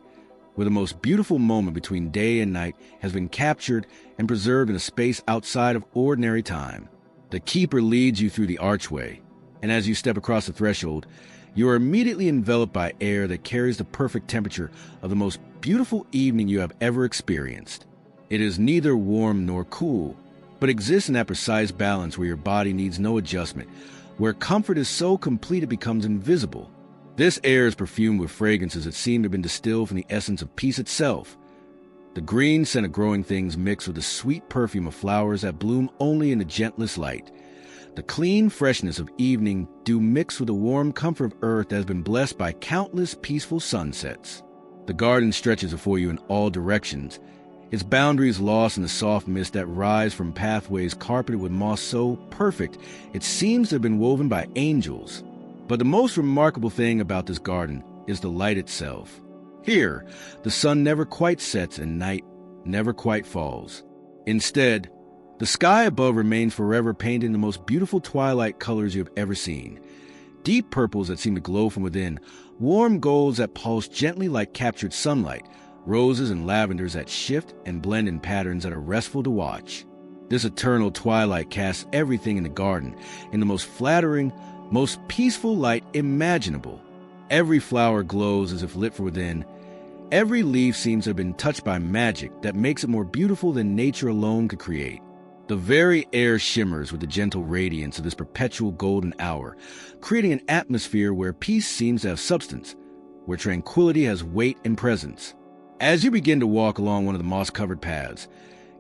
where the most beautiful moment between day and night has been captured and preserved in a space outside of ordinary time. The Keeper leads you through the archway, and as you step across the threshold, you are immediately enveloped by air that carries the perfect temperature of the most beautiful evening you have ever experienced. It is neither warm nor cool, but exists in that precise balance where your body needs no adjustment, where comfort is so complete it becomes invisible. This air is perfumed with fragrances that seem to have been distilled from the essence of peace itself. The green scent of growing things mixed with the sweet perfume of flowers that bloom only in the gentlest light. The clean freshness of evening dew mixed with the warm comfort of earth that has been blessed by countless peaceful sunsets. The garden stretches before you in all directions, its boundaries lost in the soft mist that rise from pathways carpeted with moss so perfect it seems to have been woven by angels. But the most remarkable thing about this garden is the light itself. Here, the sun never quite sets and night never quite falls. Instead, the sky above remains forever painted in the most beautiful twilight colors you have ever seen. Deep purples that seem to glow from within, warm golds that pulse gently like captured sunlight, roses and lavenders that shift and blend in patterns that are restful to watch. This eternal twilight casts everything in the garden in the most flattering, most peaceful light imaginable. Every flower glows as if lit from within. Every leaf seems to have been touched by magic that makes it more beautiful than nature alone could create. The very air shimmers with the gentle radiance of this perpetual golden hour, creating an atmosphere where peace seems to have substance, where tranquility has weight and presence. As you begin to walk along one of the moss-covered paths,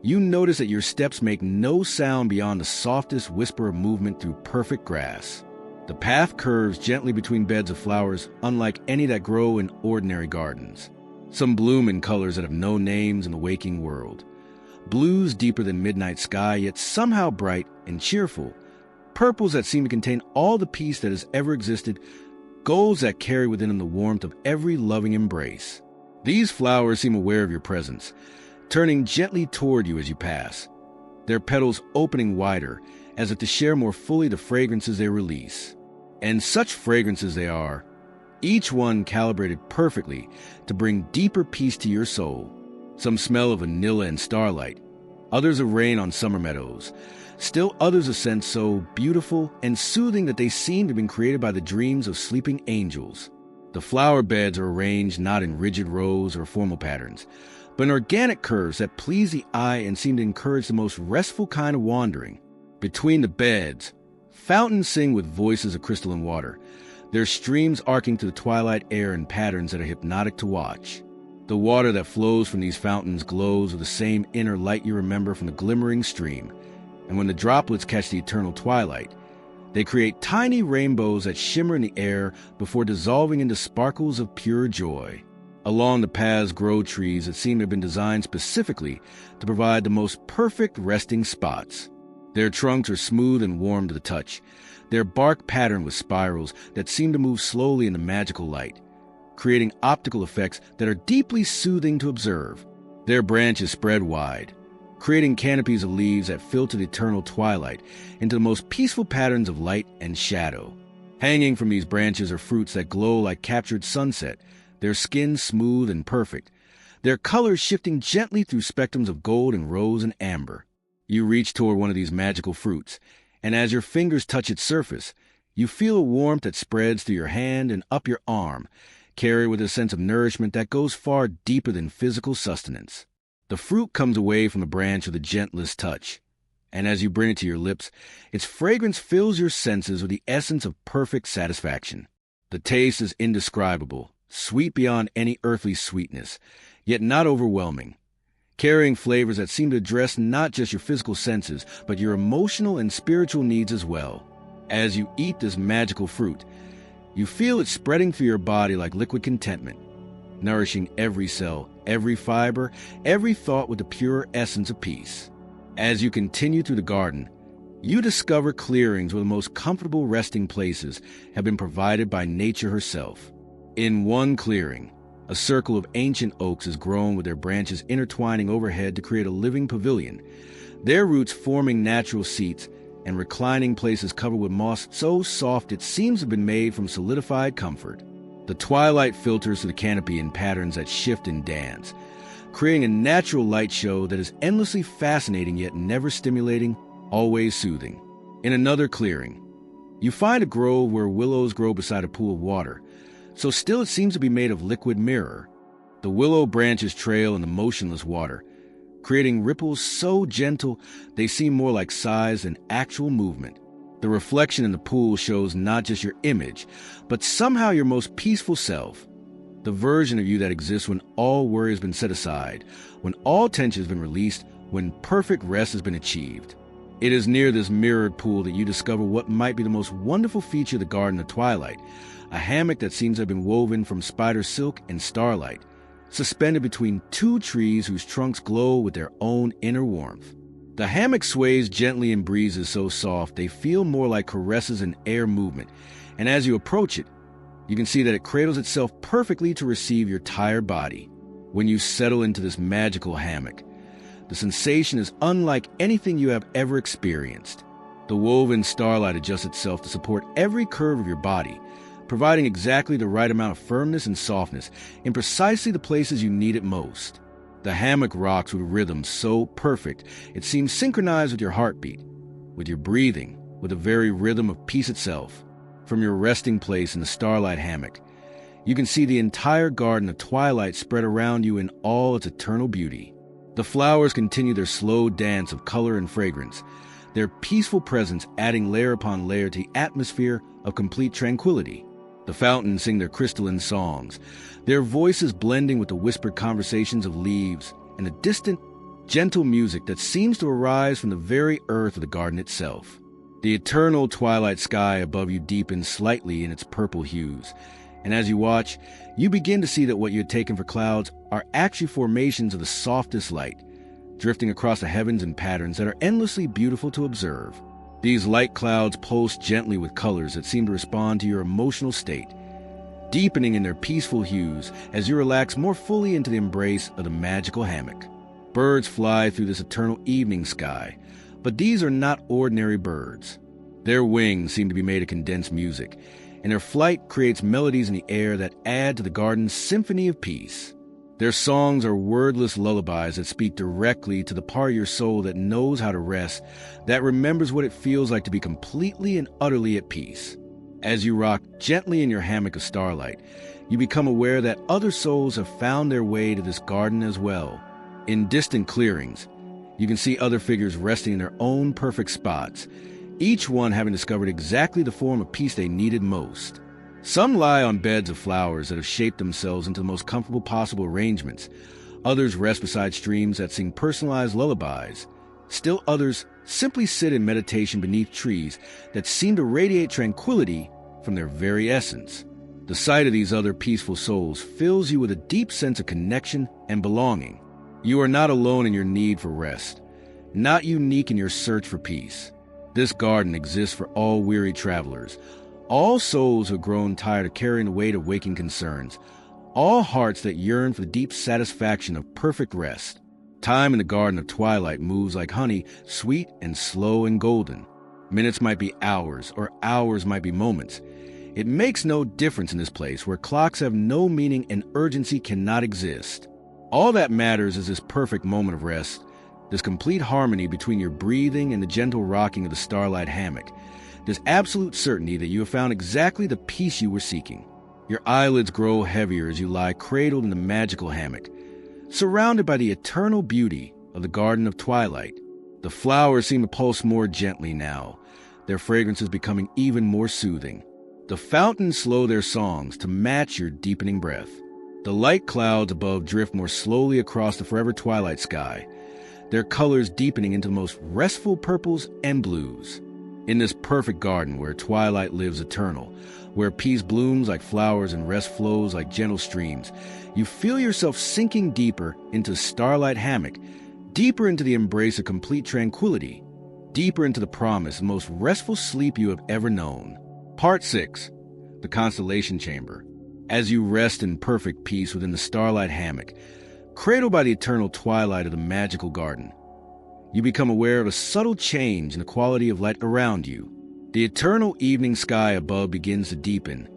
you notice that your steps make no sound beyond the softest whisper of movement through perfect grass. The path curves gently between beds of flowers unlike any that grow in ordinary gardens. Some bloom in colors that have no names in the waking world. Blues deeper than midnight sky, yet somehow bright and cheerful. Purples that seem to contain all the peace that has ever existed. Golds that carry within them the warmth of every loving embrace. These flowers seem aware of your presence, turning gently toward you as you pass, their petals opening wider, as if to share more fully the fragrances they release. And such fragrances they are, each one calibrated perfectly to bring deeper peace to your soul. Some smell of vanilla and starlight, others of rain on summer meadows, still others of scents so beautiful and soothing that they seem to have been created by the dreams of sleeping angels. The flower beds are arranged not in rigid rows or formal patterns, but in organic curves that please the eye and seem to encourage the most restful kind of wandering. Between the beds, fountains sing with voices of crystalline water, their streams arcing to the twilight air in patterns that are hypnotic to watch. The water that flows from these fountains glows with the same inner light you remember from the glimmering stream, and when the droplets catch the eternal twilight, they create tiny rainbows that shimmer in the air before dissolving into sparkles of pure joy. Along the paths grow trees that seem to have been designed specifically to provide the most perfect resting spots. Their trunks are smooth and warm to the touch, their bark patterned with spirals that seem to move slowly in the magical light, creating optical effects that are deeply soothing to observe. Their branches spread wide, creating canopies of leaves that filter the eternal twilight into the most peaceful patterns of light and shadow. Hanging from these branches are fruits that glow like captured sunset, their skin smooth and perfect, their colors shifting gently through spectrums of gold and rose and amber. You reach toward one of these magical fruits, and as your fingers touch its surface, you feel a warmth that spreads through your hand and up your arm, carried with a sense of nourishment that goes far deeper than physical sustenance. The fruit comes away from the branch with the gentlest touch, and as you bring it to your lips, its fragrance fills your senses with the essence of perfect satisfaction. The taste is indescribable, sweet beyond any earthly sweetness, yet not overwhelming, carrying flavors that seem to address not just your physical senses, but your emotional and spiritual needs as well. As you eat this magical fruit, you feel it spreading through your body like liquid contentment, nourishing every cell, every fiber, every thought with the pure essence of peace. As you continue through the garden, you discover clearings where the most comfortable resting places have been provided by nature herself. In one clearing, a circle of ancient oaks is grown with their branches intertwining overhead to create a living pavilion, their roots forming natural seats and reclining places covered with moss so soft it seems to have been made from solidified comfort. The twilight filters through the canopy in patterns that shift and dance, creating a natural light show that is endlessly fascinating yet never stimulating, always soothing. In another clearing, you find a grove where willows grow beside a pool of water, so still it seems to be made of liquid mirror. The willow branches trail in the motionless water, creating ripples so gentle they seem more like sighs than actual movement. The reflection in the pool shows not just your image, but somehow your most peaceful self, the version of you that exists when all worry has been set aside, when all tension has been released, when perfect rest has been achieved. It is near this mirrored pool that you discover what might be the most wonderful feature of the Garden of Twilight, a hammock that seems to have been woven from spider silk and starlight, suspended between two trees whose trunks glow with their own inner warmth. The hammock sways gently in breezes so soft they feel more like caresses in air movement, and as you approach it, you can see that it cradles itself perfectly to receive your tired body. When you settle into this magical hammock, the sensation is unlike anything you have ever experienced. The woven starlight adjusts itself to support every curve of your body, providing exactly the right amount of firmness and softness in precisely the places you need it most. The hammock rocks with rhythm so perfect it seems synchronized with your heartbeat, with your breathing, with the very rhythm of peace itself. From your resting place in the starlight hammock, you can see the entire Garden of Twilight spread around you in all its eternal beauty. The flowers continue their slow dance of color and fragrance, their peaceful presence adding layer upon layer to the atmosphere of complete tranquility. The fountains sing their crystalline songs, their voices blending with the whispered conversations of leaves and the distant, gentle music that seems to arise from the very earth of the garden itself. The eternal twilight sky above you deepens slightly in its purple hues, and as you watch, you begin to see that what you had taken for clouds are actually formations of the softest light, drifting across the heavens in patterns that are endlessly beautiful to observe. These light clouds pulse gently with colors that seem to respond to your emotional state, deepening in their peaceful hues as you relax more fully into the embrace of the magical hammock. Birds fly through this eternal evening sky, but these are not ordinary birds. Their wings seem to be made of condensed music, and their flight creates melodies in the air that add to the garden's symphony of peace. Their songs are wordless lullabies that speak directly to the part of your soul that knows how to rest, that remembers what it feels like to be completely and utterly at peace. As you rock gently in your hammock of starlight, you become aware that other souls have found their way to this garden as well. In distant clearings, you can see other figures resting in their own perfect spots, each one having discovered exactly the form of peace they needed most. Some lie on beds of flowers that have shaped themselves into the most comfortable possible arrangements. Others rest beside streams that sing personalized lullabies. Still others simply sit in meditation beneath trees that seem to radiate tranquility from their very essence. The sight of these other peaceful souls fills you with a deep sense of connection and belonging. You are not alone in your need for rest, not unique in your search for peace. This garden exists for all weary travelers, all souls who have grown tired of carrying the weight of waking concerns, all hearts that yearn for the deep satisfaction of perfect rest. Time in the Garden of Twilight moves like honey, sweet and slow and golden. Minutes might be hours, or hours might be moments. It makes no difference in this place where clocks have no meaning and urgency cannot exist. All that matters is this perfect moment of rest, this complete harmony between your breathing and the gentle rocking of the starlight hammock, this absolute certainty that you have found exactly the peace you were seeking. Your eyelids grow heavier as you lie cradled in the magical hammock, surrounded by the eternal beauty of the Garden of Twilight. The flowers seem to pulse more gently now, their fragrances becoming even more soothing. The fountains slow their songs to match your deepening breath. The light clouds above drift more slowly across the forever twilight sky, their colors deepening into the most restful purples and blues. In this perfect garden where twilight lives eternal, where peace blooms like flowers and rest flows like gentle streams, you feel yourself sinking deeper into starlight hammock, deeper into the embrace of complete tranquility, deeper into the promise of the most restful sleep you have ever known. Part 6. The Constellation Chamber. As you rest in perfect peace within the starlight hammock, cradled by the eternal twilight of the magical garden, you become aware of a subtle change in the quality of light around you. The eternal evening sky above begins to deepen,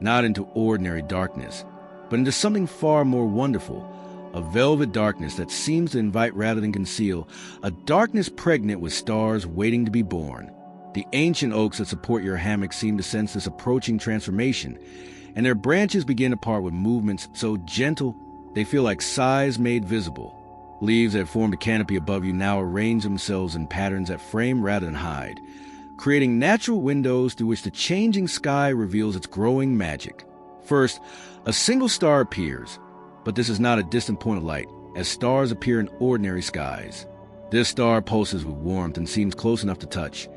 not into ordinary darkness, but into something far more wonderful, a velvet darkness that seems to invite rather than conceal, a darkness pregnant with stars waiting to be born. The ancient oaks that support your hammock seem to sense this approaching transformation, and their branches begin to part with movements so gentle they feel like sighs made visible. Leaves that formed a canopy above you now arrange themselves in patterns that frame rather than hide, creating natural windows through which the changing sky reveals its growing magic. First, a single star appears, but this is not a distant point of light, as stars appear in ordinary skies. This star pulses with warmth and seems close enough to touch.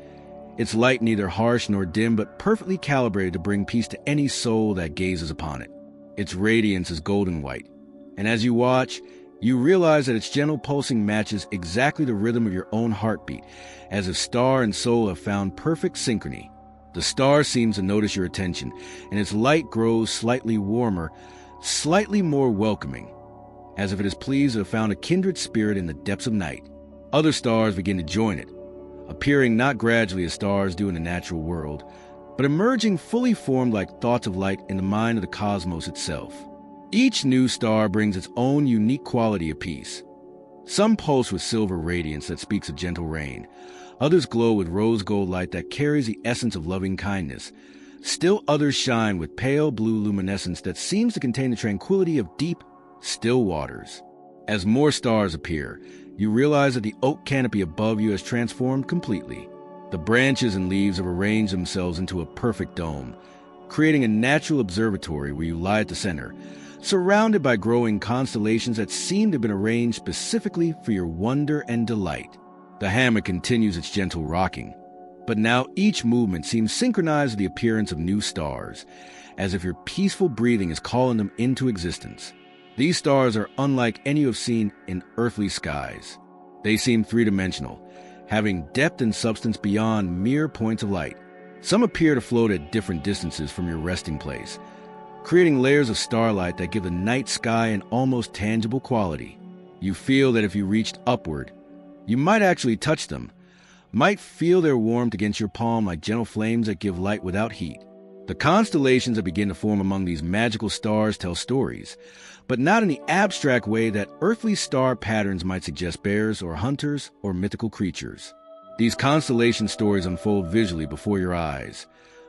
Its light neither harsh nor dim, but perfectly calibrated to bring peace to any soul that gazes upon it. Its radiance is golden white, and as you watch, you realize that its gentle pulsing matches exactly the rhythm of your own heartbeat, as if star and soul have found perfect synchrony. The star seems to notice your attention, and its light grows slightly warmer, slightly more welcoming, as if it is pleased to have found a kindred spirit in the depths of night. Other stars begin to join it, appearing not gradually as stars do in the natural world, but emerging fully formed like thoughts of light in the mind of the cosmos itself. Each new star brings its own unique quality of peace. Some pulse with silver radiance that speaks of gentle rain. Others glow with rose gold light that carries the essence of loving kindness. Still others shine with pale blue luminescence that seems to contain the tranquility of deep, still waters. As more stars appear, you realize that the oak canopy above you has transformed completely. The branches and leaves have arranged themselves into a perfect dome, creating a natural observatory where you lie at the center, surrounded by growing constellations that seem to have been arranged specifically for your wonder and delight. The hammock continues its gentle rocking, but now each movement seems synchronized with the appearance of new stars, as if your peaceful breathing is calling them into existence. These stars are unlike any you have seen in earthly skies. They seem three-dimensional, having depth and substance beyond mere points of light. Some appear to float at different distances from your resting place, creating layers of starlight that give the night sky an almost tangible quality. You feel that if you reached upward, you might actually touch them, might feel their warmth against your palm like gentle flames that give light without heat. The constellations that begin to form among these magical stars tell stories, but not in the abstract way that earthly star patterns might suggest bears or hunters or mythical creatures. These constellation stories unfold visually before your eyes,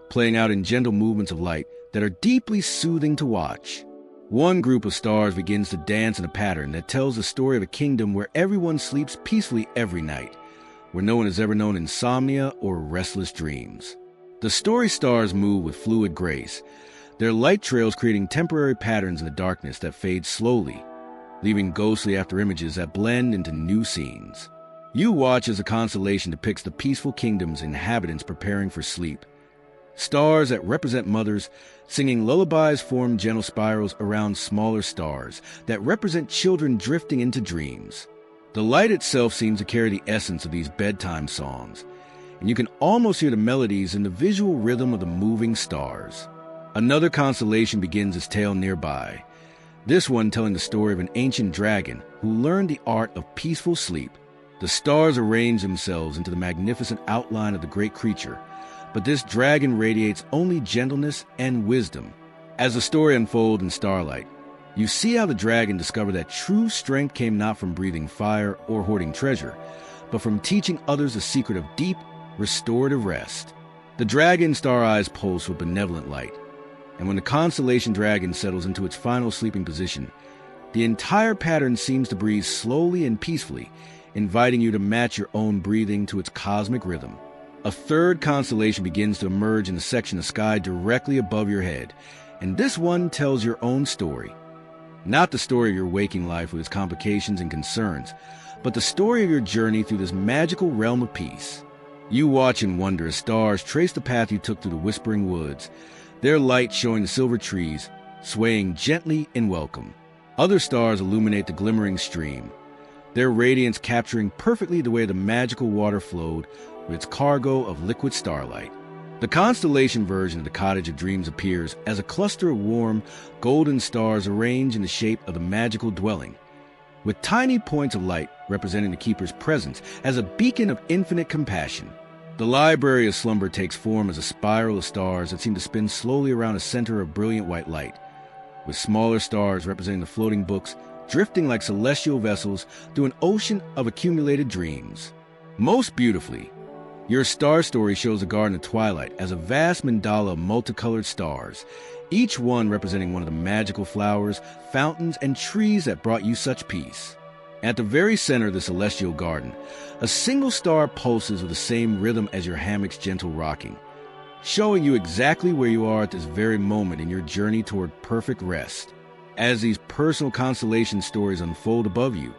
playing out in gentle movements of light that are deeply soothing to watch. One group of stars begins to dance in a pattern that tells the story of a kingdom where everyone sleeps peacefully every night, where no one has ever known insomnia or restless dreams. The story stars move with fluid grace, their light trails creating temporary patterns in the darkness that fade slowly, leaving ghostly after images that blend into new scenes. You watch as the constellation depicts the peaceful kingdom's inhabitants preparing for sleep. Stars that represent mothers singing lullabies form gentle spirals around smaller stars that represent children drifting into dreams. The light itself seems to carry the essence of these bedtime songs, and you can almost hear the melodies in the visual rhythm of the moving stars. Another constellation begins its tale nearby, this one telling the story of an ancient dragon who learned the art of peaceful sleep. The stars arrange themselves into the magnificent outline of the great creature, but this dragon radiates only gentleness and wisdom. As the story unfolds in starlight, you see how the dragon discovered that true strength came not from breathing fire or hoarding treasure, but from teaching others the secret of deep, restorative rest. The dragon's star eyes pulse with benevolent light, and when the constellation dragon settles into its final sleeping position, the entire pattern seems to breathe slowly and peacefully, inviting you to match your own breathing to its cosmic rhythm. A third constellation begins to emerge in a section of sky directly above your head, and this one tells your own story. Not the story of your waking life with its complications and concerns, but the story of your journey through this magical realm of peace. You watch and wonder as stars trace the path you took through the whispering woods, their light showing the silver trees, swaying gently in welcome. Other stars illuminate the glimmering stream, their radiance capturing perfectly the way the magical water flowed with its cargo of liquid starlight. The constellation version of the Cottage of Dreams appears as a cluster of warm, golden stars arranged in the shape of the magical dwelling, with tiny points of light representing the keeper's presence as a beacon of infinite compassion. The library of slumber takes form as a spiral of stars that seem to spin slowly around a center of brilliant white light, with smaller stars representing the floating books drifting like celestial vessels through an ocean of accumulated dreams. Most beautifully, your star story shows the Garden of Twilight as a vast mandala of multicolored stars, each one representing one of the magical flowers, fountains, and trees that brought you such peace. At the very center of the celestial garden, a single star pulses with the same rhythm as your hammock's gentle rocking, showing you exactly where you are at this very moment in your journey toward perfect rest. As these personal constellation stories unfold above you,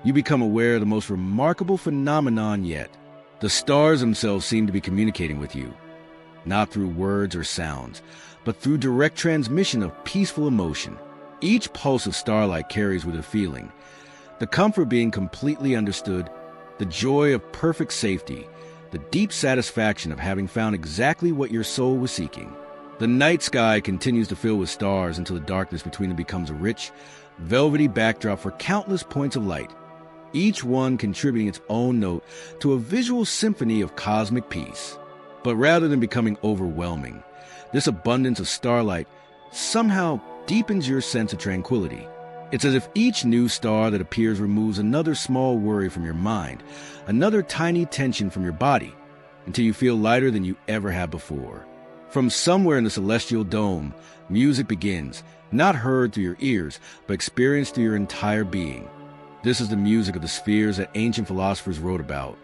you become aware of the most remarkable phenomenon yet. The stars themselves seem to be communicating with you, not through words or sounds, but through direct transmission of peaceful emotion. Each pulse of starlight carries with it a feeling, the comfort of being completely understood, the joy of perfect safety, the deep satisfaction of having found exactly what your soul was seeking. The night sky continues to fill with stars until the darkness between them becomes a rich, velvety backdrop for countless points of light, each one contributing its own note to a visual symphony of cosmic peace. But rather than becoming overwhelming, this abundance of starlight somehow deepens your sense of tranquility. It's as if each new star that appears removes another small worry from your mind, another tiny tension from your body, until you feel lighter than you ever have before. From somewhere in the celestial dome, music begins, not heard through your ears, but experienced through your entire being. This is the music of the spheres that ancient philosophers wrote about,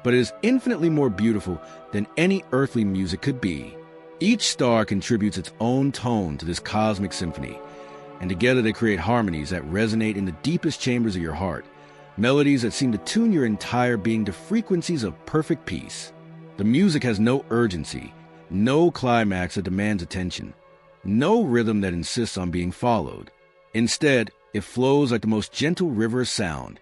but it is infinitely more beautiful than any earthly music could be. Each star contributes its own tone to this cosmic symphony, and together they create harmonies that resonate in the deepest chambers of your heart, melodies that seem to tune your entire being to frequencies of perfect peace. The music has no urgency, no climax that demands attention, no rhythm that insists on being followed. Instead, it flows like the most gentle river of sound,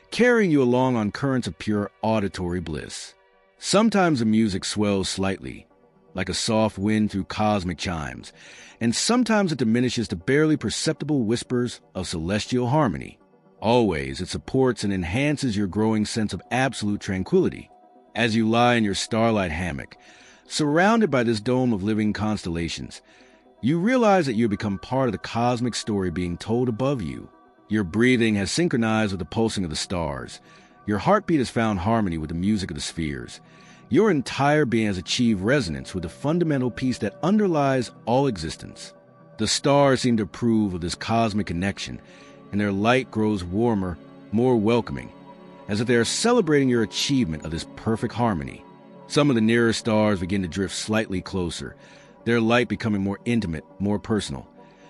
carrying you along on currents of pure auditory bliss. Sometimes the music swells slightly, like a soft wind through cosmic chimes, and sometimes it diminishes to barely perceptible whispers of celestial harmony. Always, it supports and enhances your growing sense of absolute tranquility. As you lie in your starlight hammock, surrounded by this dome of living constellations, you realize that you have become part of the cosmic story being told above you. Your breathing has synchronized with the pulsing of the stars. Your heartbeat has found harmony with the music of the spheres. Your entire being has achieved resonance with the fundamental peace that underlies all existence. The stars seem to approve of this cosmic connection, and their light grows warmer, more welcoming, as if they are celebrating your achievement of this perfect harmony. Some of the nearer stars begin to drift slightly closer, their light becoming more intimate, more personal,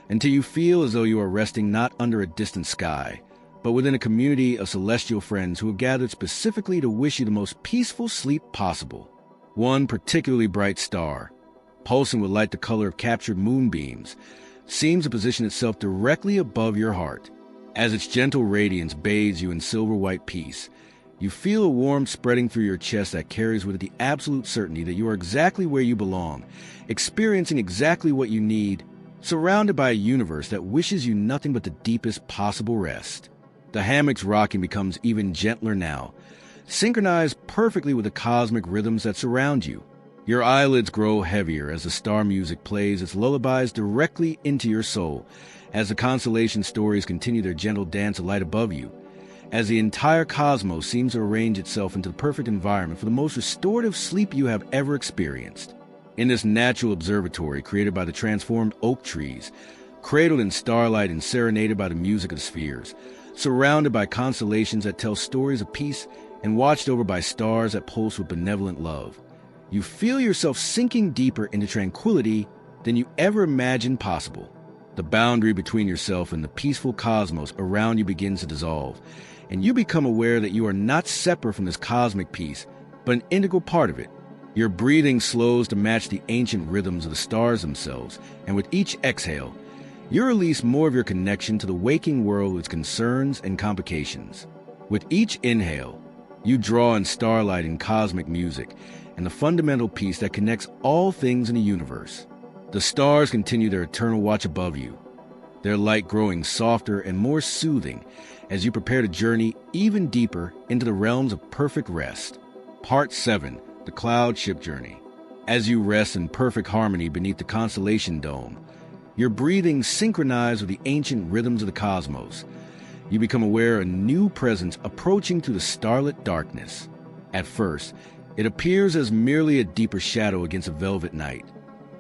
until you feel as though you are resting not under a distant sky, but within a community of celestial friends who have gathered specifically to wish you the most peaceful sleep possible. One particularly bright star, pulsing with light the color of captured moonbeams, seems to position itself directly above your heart. As its gentle radiance bathes you in silver-white peace, you feel a warmth spreading through your chest that carries with it the absolute certainty that you are exactly where you belong, experiencing exactly what you need, surrounded by a universe that wishes you nothing but the deepest possible rest. The hammock's rocking becomes even gentler now, synchronized perfectly with the cosmic rhythms that surround you. Your eyelids grow heavier as the star music plays its lullabies directly into your soul, as the constellation stories continue their gentle dance of light above you, as the entire cosmos seems to arrange itself into the perfect environment for the most restorative sleep you have ever experienced. In this natural observatory created by the transformed oak trees, cradled in starlight and serenaded by the music of the spheres, surrounded by constellations that tell stories of peace and watched over by stars that pulse with benevolent love, you feel yourself sinking deeper into tranquility than you ever imagined possible. The boundary between yourself and the peaceful cosmos around you begins to dissolve, and you become aware that you are not separate from this cosmic peace, but an integral part of it. Your breathing slows to match the ancient rhythms of the stars themselves, and with each exhale, you release more of your connection to the waking world with its concerns and complications. With each inhale, you draw in starlight and cosmic music, and the fundamental peace that connects all things in the universe. The stars continue their eternal watch above you, their light growing softer and more soothing as you prepare to journey even deeper into the realms of perfect rest. Part 7. The Cloud Ship Journey. As you rest in perfect harmony beneath the constellation dome, your breathing synchronized with the ancient rhythms of the cosmos, you become aware of a new presence approaching through the starlit darkness. At first, it appears as merely a deeper shadow against a velvet night.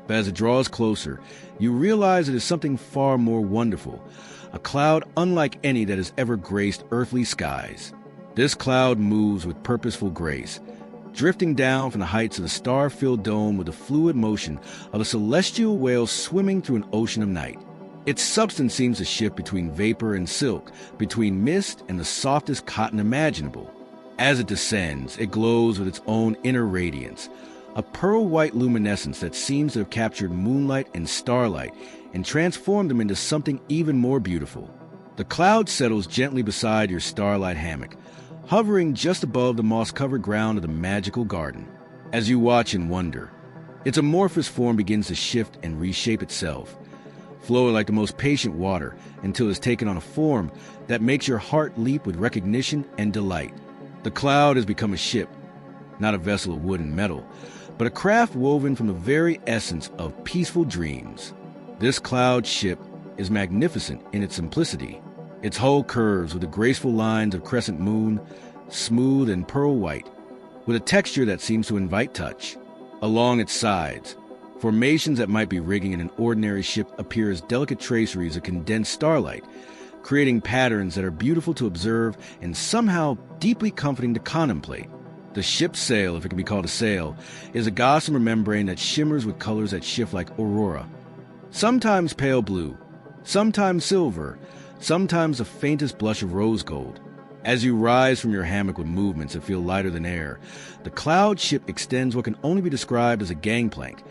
But as it draws closer, you realize it is something far more wonderful, a cloud unlike any that has ever graced earthly skies. This cloud moves with purposeful grace, drifting down from the heights of the star-filled dome with the fluid motion of a celestial whale swimming through an ocean of night. Its substance seems to shift between vapor and silk, between mist and the softest cotton imaginable. As it descends, it glows with its own inner radiance, a pearl-white luminescence that seems to have captured moonlight and starlight and transformed them into something even more beautiful. The cloud settles gently beside your starlight hammock, hovering just above the moss-covered ground of the magical garden. As you watch in wonder, its amorphous form begins to shift and reshape itself, flowing like the most patient water until it has taken on a form that makes your heart leap with recognition and delight. The cloud has become a ship, not a vessel of wood and metal, but a craft woven from the very essence of peaceful dreams. This cloud ship is magnificent in its simplicity. Its hull curves with the graceful lines of crescent moon, smooth and pearl white, with a texture that seems to invite touch. Along its sides, formations that might be rigging in an ordinary ship appear as delicate traceries of condensed starlight, creating patterns that are beautiful to observe and somehow deeply comforting to contemplate. The ship's sail, if it can be called a sail, is a gossamer membrane that shimmers with colors that shift like aurora. Sometimes pale blue, sometimes silver, sometimes the faintest blush of rose gold. As you rise from your hammock with movements that feel lighter than air, the cloud ship extends what can only be described as a gangplank,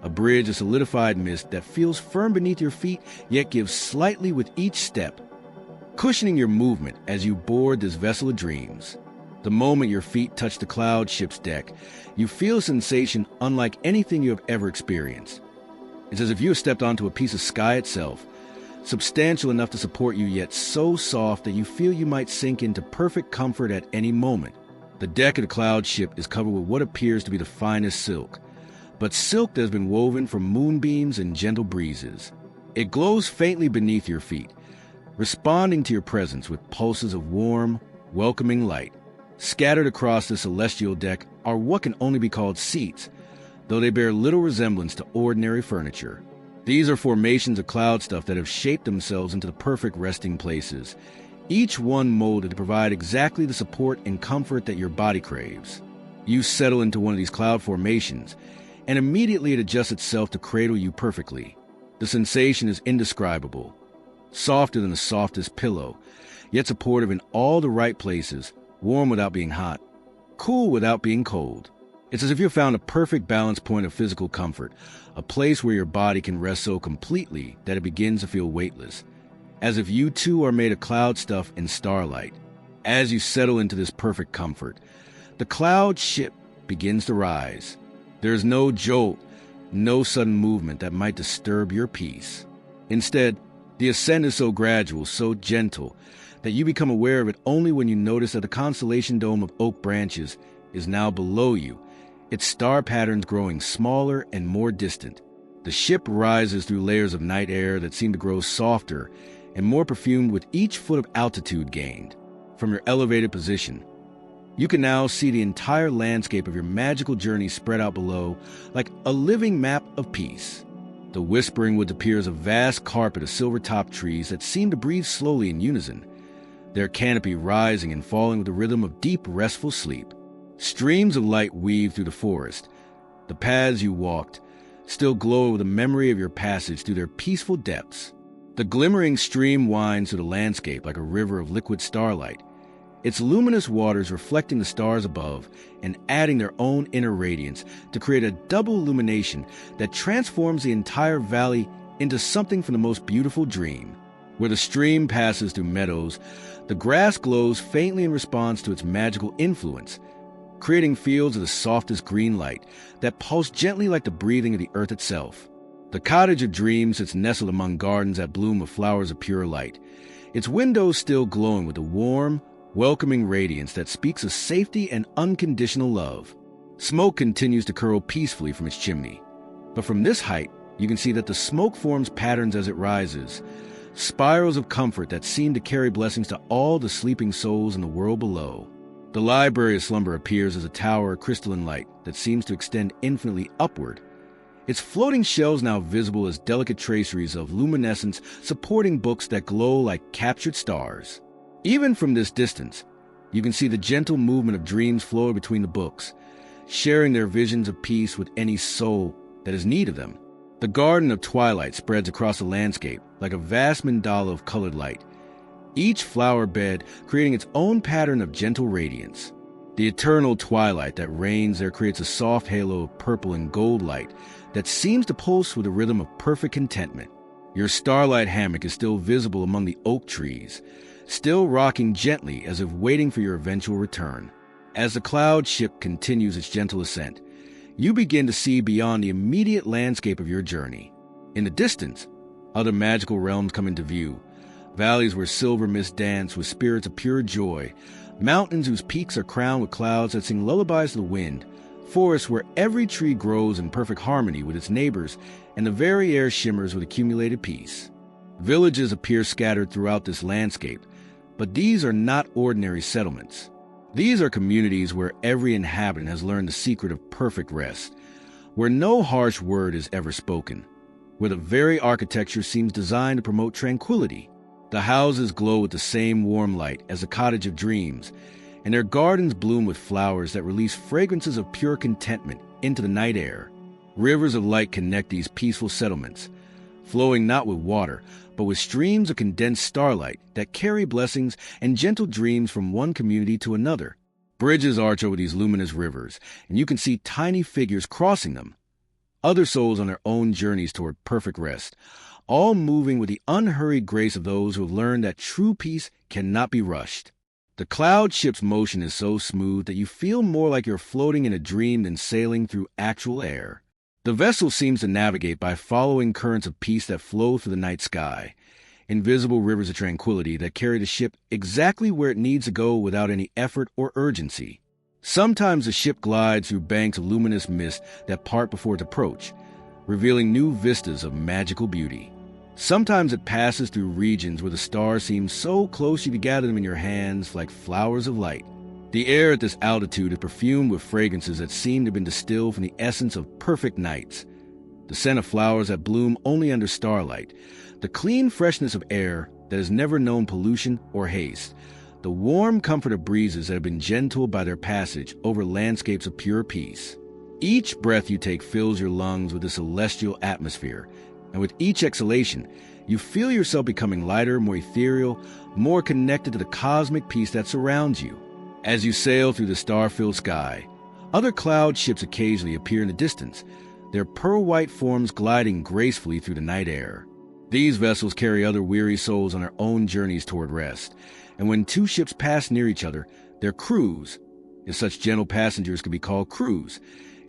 a bridge of solidified mist that feels firm beneath your feet yet gives slightly with each step, cushioning your movement as you board this vessel of dreams. The moment your feet touch the cloud ship's deck, you feel a sensation unlike anything you have ever experienced. It's as if you have stepped onto a piece of sky itself, substantial enough to support you yet so soft that you feel you might sink into perfect comfort at any moment. The deck of the cloud ship is covered with what appears to be the finest silk, but silk that has been woven from moonbeams and gentle breezes. It glows faintly beneath your feet, responding to your presence with pulses of warm, welcoming light. Scattered across the celestial deck are what can only be called seats, though they bear little resemblance to ordinary furniture. These are formations of cloud stuff that have shaped themselves into the perfect resting places, each one molded to provide exactly the support and comfort that your body craves. You settle into one of these cloud formations, and immediately it adjusts itself to cradle you perfectly. The sensation is indescribable, softer than the softest pillow, yet supportive in all the right places, warm without being hot, cool without being cold. It's as if you've found a perfect balance point of physical comfort, a place where your body can rest so completely that it begins to feel weightless, as if you too are made of cloud stuff and starlight. As you settle into this perfect comfort, the cloud ship begins to rise. There is no jolt, no sudden movement that might disturb your peace. Instead, the ascent is so gradual, so gentle, that you become aware of it only when you notice that the constellation dome of oak branches is now below you, its star patterns growing smaller and more distant. The ship rises through layers of night air that seem to grow softer and more perfumed with each foot of altitude gained. From your elevated position, you can now see the entire landscape of your magical journey spread out below like a living map of peace. The Whispering Woods appear as a vast carpet of silver-topped trees that seem to breathe slowly in unison, their canopy rising and falling with the rhythm of deep, restful sleep. Streams of light weave through the forest. The paths you walked still glow with a memory of your passage through their peaceful depths. The glimmering stream winds through the landscape like a river of liquid starlight, its luminous waters reflecting the stars above and adding their own inner radiance to create a double illumination that transforms the entire valley into something from the most beautiful dream. Where the stream passes through meadows, the grass glows faintly in response to its magical influence, creating fields of the softest green light that pulse gently like the breathing of the earth itself. The Cottage of Dreams sits nestled among gardens that bloom with flowers of pure light, its windows still glowing with the warm, welcoming radiance that speaks of safety and unconditional love. Smoke continues to curl peacefully from its chimney, but from this height, you can see that the smoke forms patterns as it rises, spirals of comfort that seem to carry blessings to all the sleeping souls in the world below. The Library of Slumber appears as a tower of crystalline light that seems to extend infinitely upward, its floating shelves now visible as delicate traceries of luminescence supporting books that glow like captured stars. Even from this distance, you can see the gentle movement of dreams flowing between the books, sharing their visions of peace with any soul that has need of them. The Garden of Twilight spreads across the landscape like a vast mandala of colored light, each flower bed creating its own pattern of gentle radiance. The eternal twilight that reigns there creates a soft halo of purple and gold light that seems to pulse with a rhythm of perfect contentment. Your starlight hammock is still visible among the oak trees, still rocking gently as if waiting for your eventual return. As the cloud ship continues its gentle ascent, you begin to see beyond the immediate landscape of your journey. In the distance, other magical realms come into view, valleys where silver mist dance with spirits of pure joy, mountains whose peaks are crowned with clouds that sing lullabies to the wind, forests where every tree grows in perfect harmony with its neighbors, and the very air shimmers with accumulated peace. Villages appear scattered throughout this landscape, but these are not ordinary settlements. These are communities where every inhabitant has learned the secret of perfect rest, where no harsh word is ever spoken, where the very architecture seems designed to promote tranquility. The houses glow with the same warm light as the Cottage of Dreams, and their gardens bloom with flowers that release fragrances of pure contentment into the night air. Rivers of light connect these peaceful settlements, flowing not with water, but with streams of condensed starlight that carry blessings and gentle dreams from one community to another. Bridges arch over these luminous rivers, and you can see tiny figures crossing them, other souls on their own journeys toward perfect rest, all moving with the unhurried grace of those who have learned that true peace cannot be rushed. The cloud ship's motion is so smooth that you feel more like you're floating in a dream than sailing through actual air. The vessel seems to navigate by following currents of peace that flow through the night sky, invisible rivers of tranquility that carry the ship exactly where it needs to go without any effort or urgency. Sometimes the ship glides through banks of luminous mist that part before its approach, revealing new vistas of magical beauty. Sometimes it passes through regions where the stars seem so close you can gather them in your hands like flowers of light. The air at this altitude is perfumed with fragrances that seem to have been distilled from the essence of perfect nights. The scent of flowers that bloom only under starlight, the clean freshness of air that has never known pollution or haste, the warm comfort of breezes that have been gentle by their passage over landscapes of pure peace. Each breath you take fills your lungs with a celestial atmosphere, and with each exhalation, you feel yourself becoming lighter, more ethereal, more connected to the cosmic peace that surrounds you. As you sail through the star-filled sky, other cloud ships occasionally appear in the distance, their pearl-white forms gliding gracefully through the night air. These vessels carry other weary souls on their own journeys toward rest, and when two ships pass near each other, their crews, if such gentle passengers could be called crews,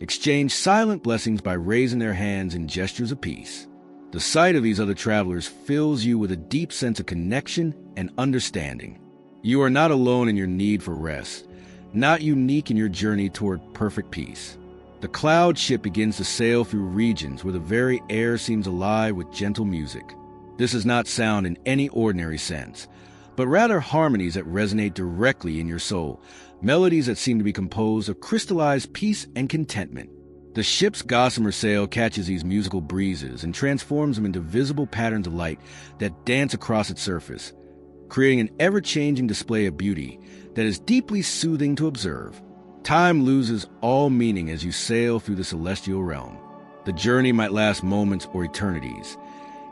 exchange silent blessings by raising their hands in gestures of peace. The sight of these other travelers fills you with a deep sense of connection and understanding. You are not alone in your need for rest, not unique in your journey toward perfect peace. The cloud ship begins to sail through regions where the very air seems alive with gentle music. This is not sound in any ordinary sense, but rather harmonies that resonate directly in your soul, melodies that seem to be composed of crystallized peace and contentment. The ship's gossamer sail catches these musical breezes and transforms them into visible patterns of light that dance across its surface, creating an ever-changing display of beauty that is deeply soothing to observe. Time loses all meaning as you sail through the celestial realm. The journey might last moments or eternities.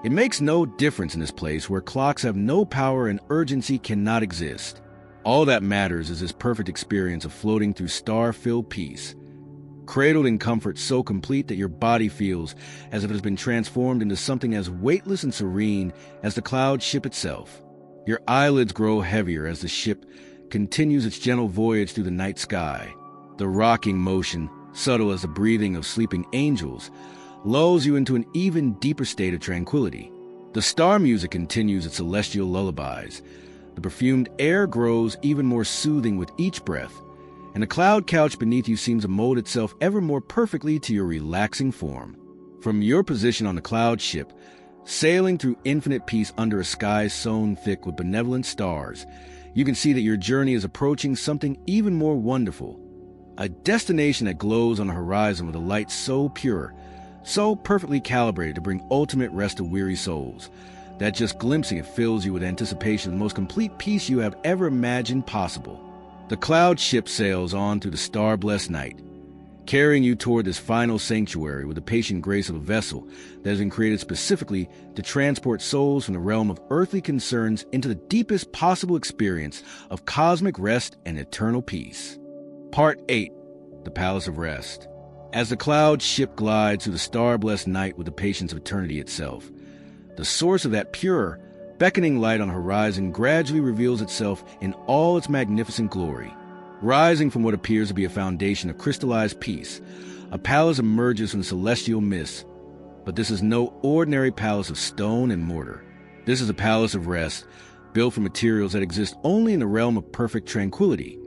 It makes no difference in this place where clocks have no power and urgency cannot exist. All that matters is this perfect experience of floating through star-filled peace, cradled in comfort so complete that your body feels as if it has been transformed into something as weightless and serene as the cloud ship itself. Your eyelids grow heavier as the ship continues its gentle voyage through the night sky. The rocking motion, subtle as the breathing of sleeping angels, lulls you into an even deeper state of tranquility. The star music continues its celestial lullabies. The perfumed air grows even more soothing with each breath, and the cloud couch beneath you seems to mold itself ever more perfectly to your relaxing form. From your position on the cloud ship, sailing through infinite peace under a sky sown thick with benevolent stars, you can see that your journey is approaching something even more wonderful, a destination that glows on the horizon with a light so pure, so perfectly calibrated to bring ultimate rest to weary souls, that just glimpsing it fills you with anticipation of the most complete peace you have ever imagined possible. The cloud ship sails on through the star-blessed night, carrying you toward this final sanctuary with the patient grace of a vessel that has been created specifically to transport souls from the realm of earthly concerns into the deepest possible experience of cosmic rest and eternal peace. Part 8. The Palace of Rest. As the cloud ship glides through the star-blessed night with the patience of eternity itself, the source of that pure, beckoning light on the horizon gradually reveals itself in all its magnificent glory. Rising from what appears to be a foundation of crystallized peace, a palace emerges from the celestial mist. But this is no ordinary palace of stone and mortar. This is a palace of rest, built from materials that exist only in the realm of perfect tranquility,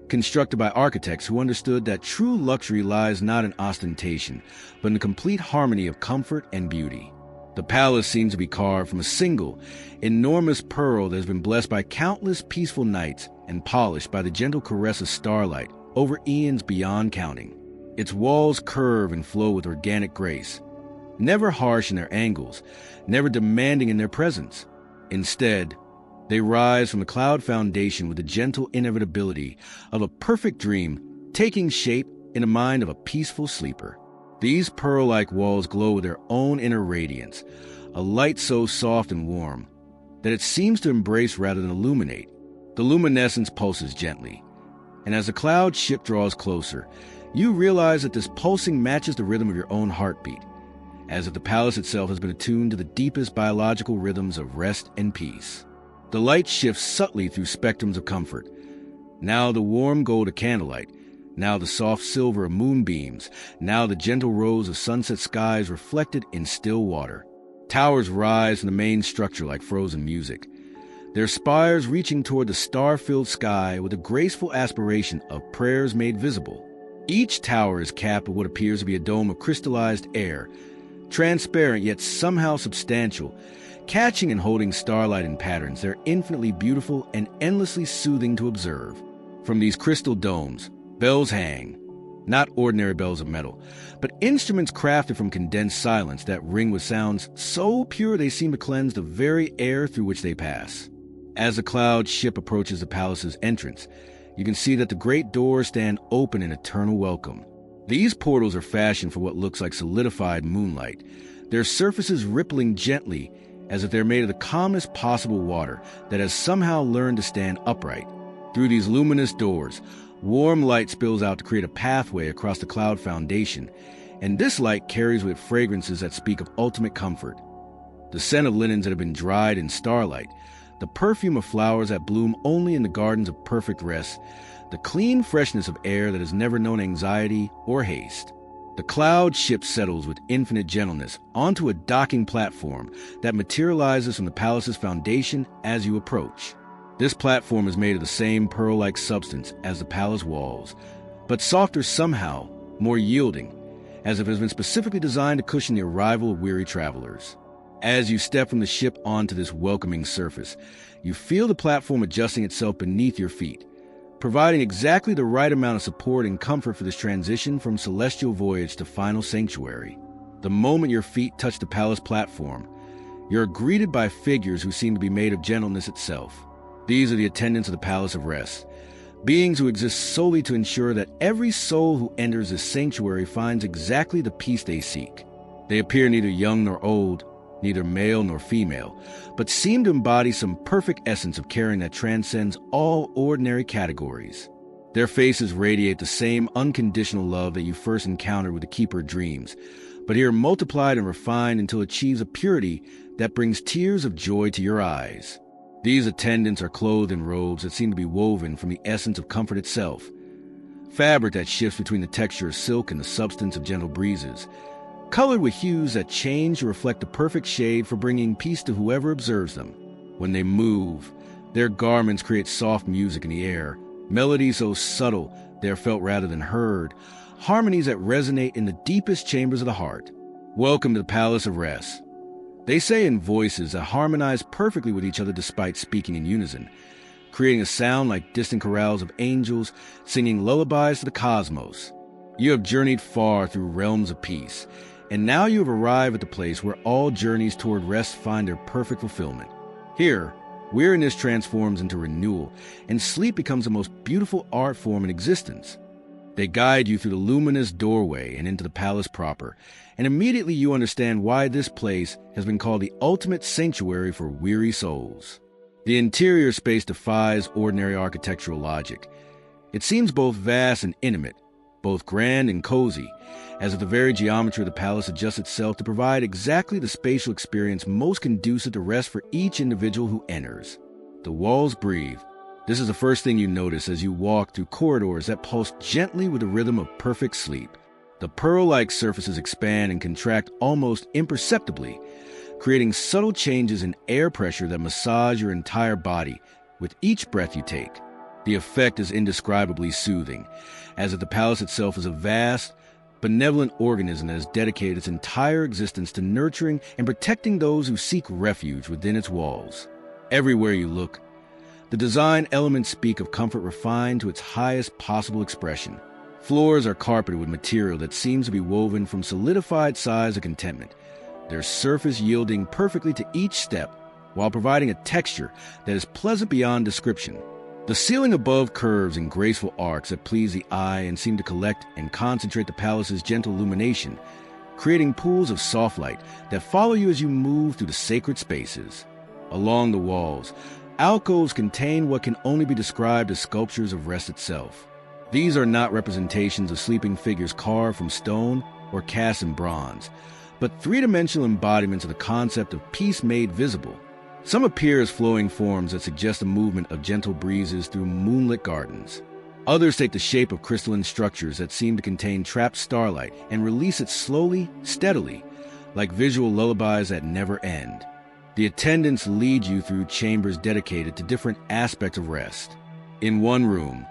constructed by architects who understood that true luxury lies not in ostentation, but in the complete harmony of comfort and beauty. The palace seems to be carved from a single, enormous pearl that has been blessed by countless peaceful nights and polished by the gentle caress of starlight over eons beyond counting. Its walls curve and flow with organic grace, never harsh in their angles, never demanding in their presence. Instead, they rise from the cloud foundation with the gentle inevitability of a perfect dream taking shape in the mind of a peaceful sleeper. These pearl-like walls glow with their own inner radiance, a light so soft and warm that it seems to embrace rather than illuminate. The luminescence pulses gently, and as the cloud ship draws closer, you realize that this pulsing matches the rhythm of your own heartbeat, as if the palace itself has been attuned to the deepest biological rhythms of rest and peace. The light shifts subtly through spectrums of comfort. Now the warm gold of candlelight, now the soft silver of moonbeams, now the gentle rose of sunset skies reflected in still water. Towers rise from the main structure like frozen music, their spires reaching toward the star-filled sky with a graceful aspiration of prayers made visible. Each tower is capped with what appears to be a dome of crystallized air, transparent yet somehow substantial, catching and holding starlight in patterns that are infinitely beautiful and endlessly soothing to observe. From these crystal domes, bells hang, not ordinary bells of metal, but instruments crafted from condensed silence that ring with sounds so pure they seem to cleanse the very air through which they pass. As the cloud ship approaches the palace's entrance, you can see that the great doors stand open in eternal welcome. These portals are fashioned for what looks like solidified moonlight, their surfaces rippling gently as if they're made of the calmest possible water that has somehow learned to stand upright. Through these luminous doors, warm light spills out to create a pathway across the cloud foundation, and this light carries with it fragrances that speak of ultimate comfort. The scent of linens that have been dried in starlight, the perfume of flowers that bloom only in the gardens of perfect rest, the clean freshness of air that has never known anxiety or haste. The cloud ship settles with infinite gentleness onto a docking platform that materializes from the palace's foundation as you approach. This platform is made of the same pearl-like substance as the palace walls, but softer somehow, more yielding, as if it has been specifically designed to cushion the arrival of weary travelers. As you step from the ship onto this welcoming surface, you feel the platform adjusting itself beneath your feet, providing exactly the right amount of support and comfort for this transition from celestial voyage to final sanctuary. The moment your feet touch the palace platform, you're greeted by figures who seem to be made of gentleness itself. These are the attendants of the Palace of Rest, beings who exist solely to ensure that every soul who enters this sanctuary finds exactly the peace they seek. They appear neither young nor old, neither male nor female, but seem to embody some perfect essence of caring that transcends all ordinary categories. Their faces radiate the same unconditional love that you first encountered with the Keeper of Dreams, but here multiplied and refined until it achieves a purity that brings tears of joy to your eyes. These attendants are clothed in robes that seem to be woven from the essence of comfort itself, fabric that shifts between the texture of silk and the substance of gentle breezes, colored with hues that change to reflect the perfect shade for bringing peace to whoever observes them. When they move, their garments create soft music in the air, melodies so subtle they are felt rather than heard, harmonies that resonate in the deepest chambers of the heart. Welcome to the Palace of Rest. They say in voices that harmonize perfectly with each other despite speaking in unison, creating a sound like distant chorales of angels singing lullabies to the cosmos. You have journeyed far through realms of peace, and now you have arrived at the place where all journeys toward rest find their perfect fulfillment. Here, weariness transforms into renewal, and sleep becomes the most beautiful art form in existence. They guide you through the luminous doorway and into the palace proper, and immediately you understand why this place has been called the ultimate sanctuary for weary souls. The interior space defies ordinary architectural logic. It seems both vast and intimate, both grand and cozy, as if the very geometry of the palace adjusts itself to provide exactly the spatial experience most conducive to rest for each individual who enters. The walls breathe. This is the first thing you notice as you walk through corridors that pulse gently with the rhythm of perfect sleep. The pearl-like surfaces expand and contract almost imperceptibly, creating subtle changes in air pressure that massage your entire body with each breath you take. The effect is indescribably soothing, as if the palace itself is a vast, benevolent organism that has dedicated its entire existence to nurturing and protecting those who seek refuge within its walls. Everywhere you look, the design elements speak of comfort refined to its highest possible expression. Floors are carpeted with material that seems to be woven from solidified sighs of contentment, their surface yielding perfectly to each step while providing a texture that is pleasant beyond description. The ceiling above curves in graceful arcs that please the eye and seem to collect and concentrate the palace's gentle illumination, creating pools of soft light that follow you as you move through the sacred spaces. Along the walls, alcoves contain what can only be described as sculptures of rest itself. These are not representations of sleeping figures carved from stone or cast in bronze, but three-dimensional embodiments of the concept of peace made visible. Some appear as flowing forms that suggest the movement of gentle breezes through moonlit gardens. Others take the shape of crystalline structures that seem to contain trapped starlight and release it slowly, steadily, like visual lullabies that never end. The attendants lead you through chambers dedicated to different aspects of rest. In one room,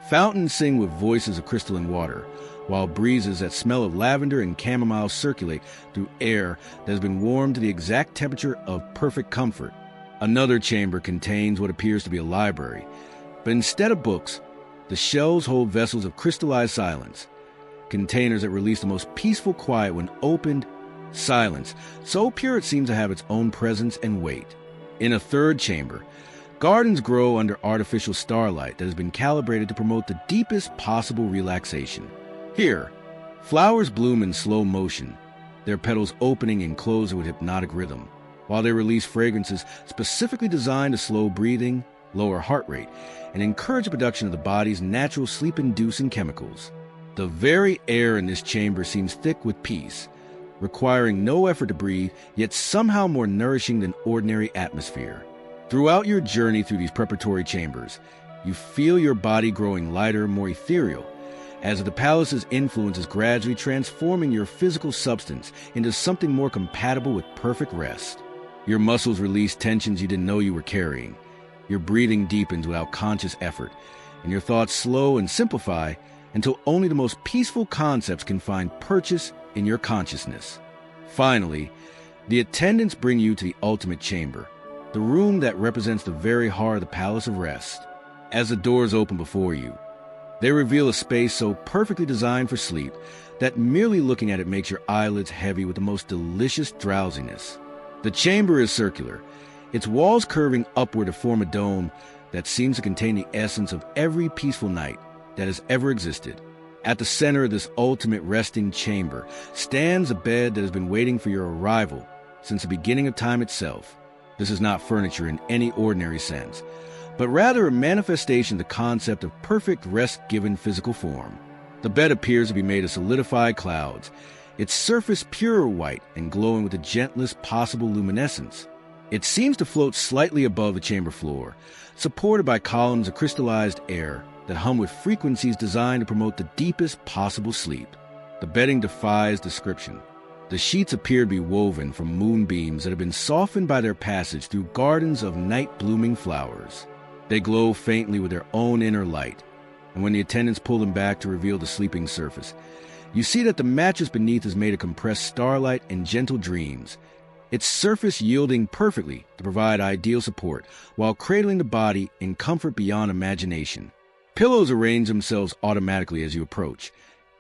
fountains sing with voices of crystalline water, while breezes that smell of lavender and chamomile circulate through air that has been warmed to the exact temperature of perfect comfort. Another chamber contains what appears to be a library, but instead of books, the shelves hold vessels of crystallized silence, containers that release the most peaceful quiet when opened, silence so pure it seems to have its own presence and weight. In a third chamber, gardens grow under artificial starlight that has been calibrated to promote the deepest possible relaxation. Here, Flowers bloom in slow motion, their petals opening and closing with hypnotic rhythm, while they release fragrances specifically designed to slow breathing, lower heart rate, and encourage the production of the body's natural sleep-inducing chemicals. The very air in this chamber seems thick with peace, requiring no effort to breathe, yet somehow more nourishing than ordinary atmosphere. Throughout your journey through these preparatory chambers, you feel your body growing lighter, more ethereal, as the palace's influence is gradually transforming your physical substance into something more compatible with perfect rest. Your muscles release tensions you didn't know you were carrying. Your breathing deepens without conscious effort, and your thoughts slow and simplify until only the most peaceful concepts can find purchase in your consciousness. Finally, the attendants bring you to the ultimate chamber, the room that represents the very heart of the Palace of Rest. As the doors open before you, they reveal a space so perfectly designed for sleep that merely looking at it makes your eyelids heavy with the most delicious drowsiness. The chamber is circular, its walls curving upward to form a dome that seems to contain the essence of every peaceful night that has ever existed. At the center of this ultimate resting chamber stands a bed that has been waiting for your arrival since the beginning of time itself. This is not furniture in any ordinary sense, but rather a manifestation of the concept of perfect rest given physical form. The bed appears to be made of solidified clouds, its surface pure white and glowing with the gentlest possible luminescence. It seems to float slightly above the chamber floor, supported by columns of crystallized air that hum with frequencies designed to promote the deepest possible sleep. The bedding defies description. The sheets appear to be woven from moonbeams that have been softened by their passage through gardens of night-blooming flowers. They glow faintly with their own inner light, and when the attendants pull them back to reveal the sleeping surface, you see that the mattress beneath is made of compressed starlight and gentle dreams, its surface yielding perfectly to provide ideal support while cradling the body in comfort beyond imagination. Pillows arrange themselves automatically as you approach,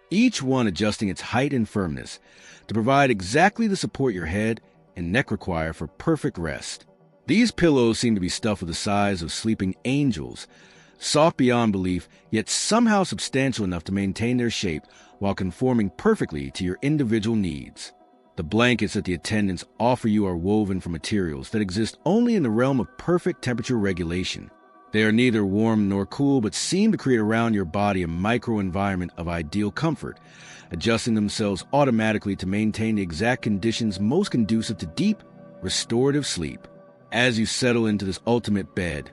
each one adjusting its height and firmness to provide exactly the support your head and neck require for perfect rest. These pillows seem to be stuffed with the size of sleeping angels, soft beyond belief, yet somehow substantial enough to maintain their shape while conforming perfectly to your individual needs. The blankets that the attendants offer you are woven from materials that exist only in the realm of perfect temperature regulation. They are neither warm nor cool, but seem to create around your body a microenvironment of ideal comfort, adjusting themselves automatically to maintain the exact conditions most conducive to deep, restorative sleep. As you settle into this ultimate bed,